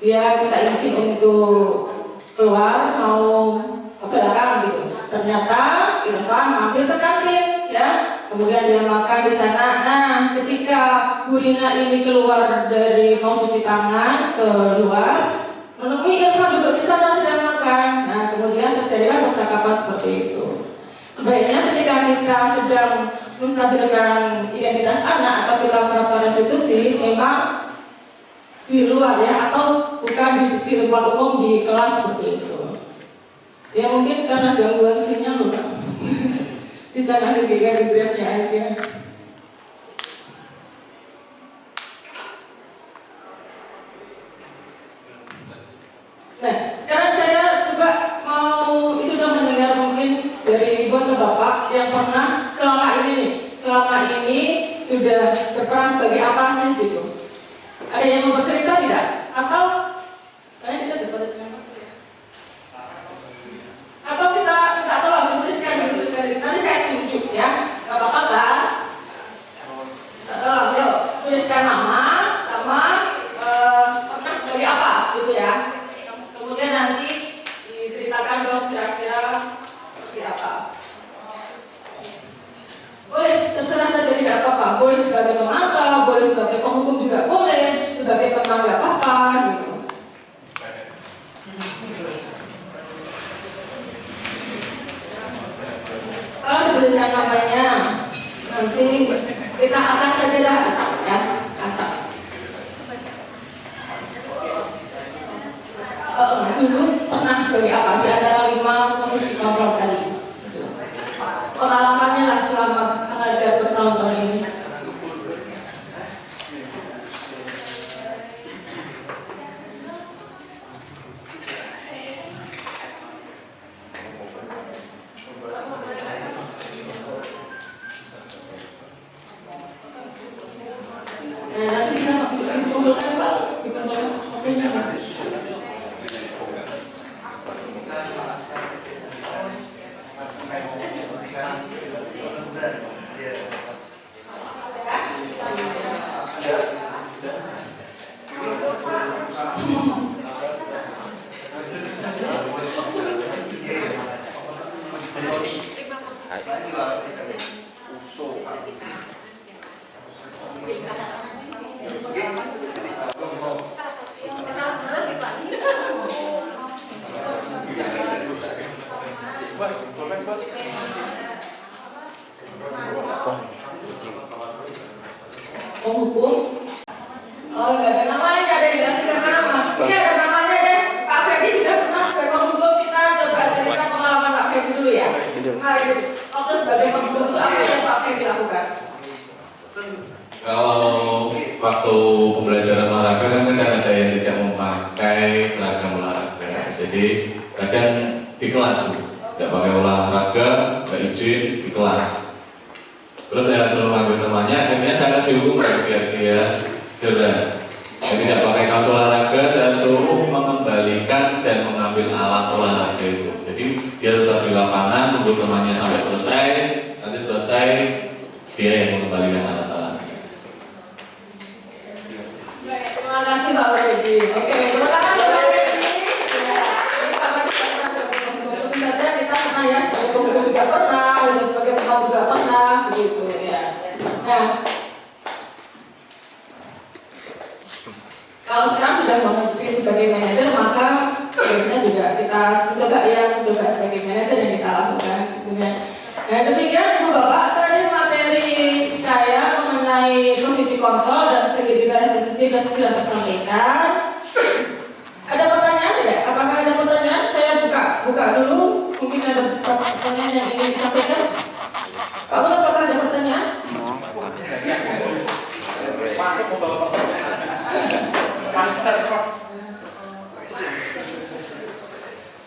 I: dia minta izin untuk keluar mau ke belakang gitu. Ternyata Irfan mampir ke kantin, ya. Kemudian dia makan di sana. Nah, ketika Bu Rina ini keluar dari mau cuci tangan keluar, menemui Irfan duduk di sana sedang makan. Nah, kemudian terjadilah percakapan seperti itu. Sebaiknya ketika kita sedang menstabilkan identitas anak atau kita menerapkan restitusi, memang di luar ya, atau bukan di tempat umum di kelas seperti itu. Ya mungkin karena gangguan sinyal loh, bisa kasih giga-giga aja. Nah, sekarang saya coba mau itu udah mendengar mungkin dari ibu atau bapak yang pernah selama ini sudah berperan sebagai apa sih gitu. Ada yang mau bercerita tidak? Atau kalian bisa bercerita? Atau kita minta tolong dituliskan. Nanti saya tunjuk ya. Gak apa-apa kan? Tolong, yuk tuliskan nama sama pernah sebagai apa gitu ya. Kemudian nanti diceritakan dong kira-kira seperti apa. Boleh, terserah saja tidak apa-apa. Boleh sebagai pemantau, boleh sebagai penghukum juga boleh, sebagai teman nggak apa-apa gitu. Kalau dituliskan namanya, nanti kita akan sajalah ya, acak. Dulu pernah sebagai apa di antara 5 posisi kontrol tadi. Pengalamannya lah selama mengajar bertahun-tahun ini. Nah, nanti bisa dikumpulkan Pak, dikumpulkan opini. Oh, hukum? Oh, nggak ada namanya, nggak ada yang dikasihkan nama. Ini ada namanya deh. Pak Fedi sudah pernah sebagai penghukum, kita coba cerita pengalaman Pak Fedi dulu ya. Mari, waktu sebagai penghukum itu apa yang Pak Fedi lakukan?
J: Kalau waktu pembelajaran olahraga kan ada yang tidak memakai seragam olahraga. Jadi kadang di kelas tidak pakai olahraga, nggak izin di kelas. Terus saya suruh manggil temannya, akhirnya saya kasih hukum biar dia cedera. Jadi tidak pakai kaos olahraga, saya suruh mengembalikan dan mengambil alat olahraga itu. Jadi dia tetap di lapangan, tunggu temannya sampai selesai. Nanti selesai dia yang mengembalikan alat-alat.
I: Terima kasih Pak Fedi. Oke, terima kasih Pak Fedi. Ya, ini karena kita kita pernah ya, sebagai penghukum juga pernah, dan sebagai teman juga pernah, begitu ya. Nah, kalau sekarang sudah mengerti sebagai manajer, maka sebenarnya juga kita mencoba sebagai manajer yang kita lakukan. Nah, demikian Ibu Bapak, tadi materi saya mengenai posisi kontrol dan segitiga diskusi dan sudah tersampaikan. Ada pertanyaan tidak? Apakah ada pertanyaan? Saya buka dulu. Mungkin ada pertanyaan yang ingin disampaikan. Pak Guru, apakah ada pertanyaan?
K: Masuk membawa pertanyaan.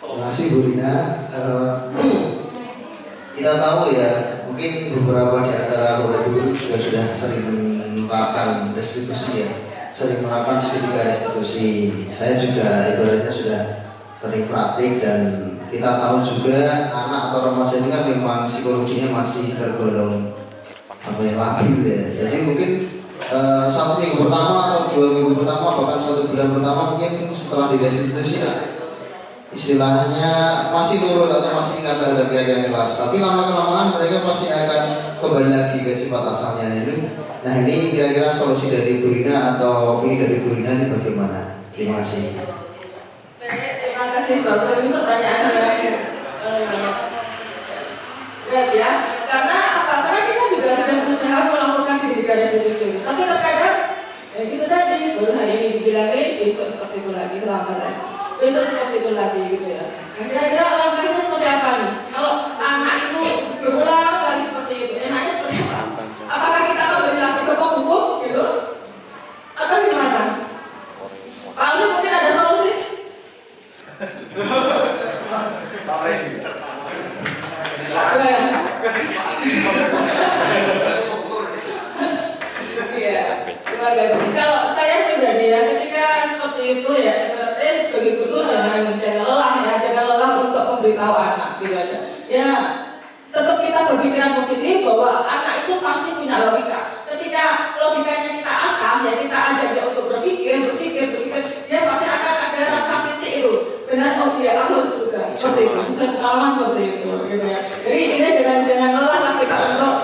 F: Terima kasih Bu Rina. Kita tahu ya, mungkin beberapa di antara Bapak Ibu juga sudah sering menerapkan restitusi ya, sering menerapkan segitiga restitusi. Saya juga ibaratnya sudah sering praktik dan kita tahu juga anak atau remaja ini kan memang psikologinya masih tergolong labil ya. Jadi mungkin 1 minggu pertama atau 2 minggu pertama bahkan 1 bulan pertama mungkin setelah di restitusi ya, istilahnya masih nurut atau masih ingat terhadap keyakinan kelas, tapi lama-kelamaan mereka pasti akan kembali lagi ke sifat asalnya ini. Nah, ini kira-kira solusi dari Bu Rina atau ini dari Bu Rina ini bagaimana? Terima kasih.
I: Terima kasih Pak Guru, ini pertanyaannya berat ya, karena apa? Karena kita juga sudah berusaha melakukan segitiga restitusi, tapi terkadang ya gitu tadi, baru hari ini dibilangin, besok seperti itu lagi, terlambat. Besok seperti itu lagi gitu ya. Nah, kira-kira langkahnya seperti apa nih? Kalau anak itu berulang lagi seperti itu, enaknya seperti apa? Apakah kita akan berlaku ke penghukum gitu? Atau gimana? Pak Ali mungkin ada solusi? Iya. Terima kasih. Kalau saya pribadi ya, ketika seperti itu ya, sebagai guru jangan lelah ya, jangan lelah untuk memberitahu anak gitu aja. Ya, tetap kita berpikiran positif bahwa anak itu pasti punya logika. Ketika logikanya kita asah ya, kita ajak dia untuk berpikir, dia pasti akan ada rasa titik itu. Benar, oh iya aku harus juga seperti itu, sesuai pengalaman seperti itu gitu ya. Jadi ini jangan lelah lah kita untuk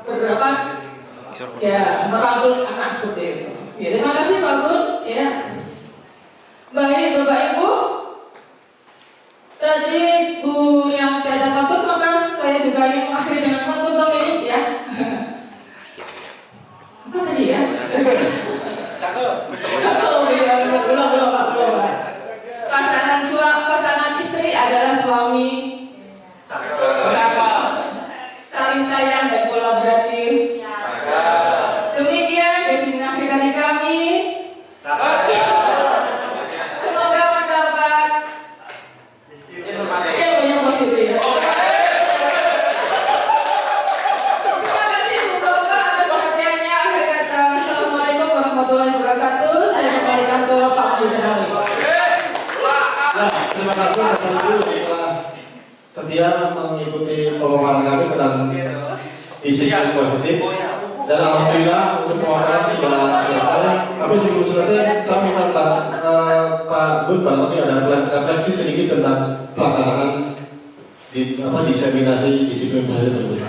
I: beberapa ya merangkul anak seperti itu. Ya, terima kasih Pak Gun. Ya. Baik Bapak Ibu, tadi Bu yang tidak patut, maka saya juga ingin mengakhiri dengan patut ini ya. Apa tadi ya? Belum Pak. Pasangan istri adalah suami saling sayang dan kolaboratif. Demikian destinasi dari kami. Semoga mendapat ilmu yang positif. Terima kasih Bu Bapak atas perhatiannya. Akhir kata, Assalamualaikum warahmatullahi wabarakatuh. Saya kembalikan ke Pak Jenderal.
B: Terima kasih Bapak Ibu telah setia mengikuti pemaparan kami tentang disiplin positif. Dan alhamdulillah untuk pemaparan sudah selesai. Tapi sebelum selesai, saya minta Pak Gun barangkali ada refleksi sedikit tentang pelaksanaan diseminasi disiplin positif tersebut.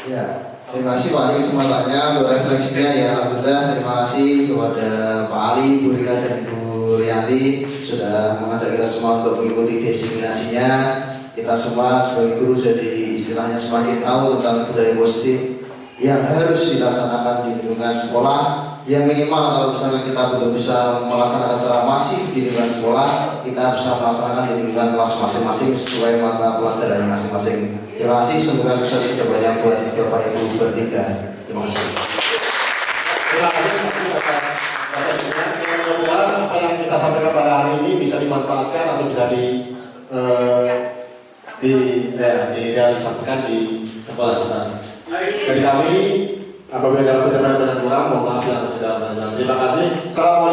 F: Ya, terima kasih Pak Ali kesempatannya untuk refleksinya ya. Alhamdulillah, terima kasih kepada Pak Ali, Bu Rina dan Bu Bu Rianti sudah mengajak kita semua untuk mengikuti diseminasinya. Kita semua sebagai guru jadi istilahnya semakin tahu tentang budaya positif yang harus dilaksanakan di lingkungan sekolah. Yang minimal kalau misalnya kita belum bisa melaksanakan secara masif di lingkungan sekolah, kita bisa melaksanakan di lingkungan kelas masing-masing sesuai mata pelajaran masing-masing. Terima kasih, semoga sukses kedepannya buat Bapak Ibu bertiga. Terima kasih.
B: Terima kasih mudah-mudahan apa yang kita sampaikan pada hari ini bisa dimanfaatkan atau bisa direalisasikan di sekolah kita. Dari kami, apabila dalam perjalanan kurang, mohon maaf yang sudah. Terima kasih. Assalamualaikum.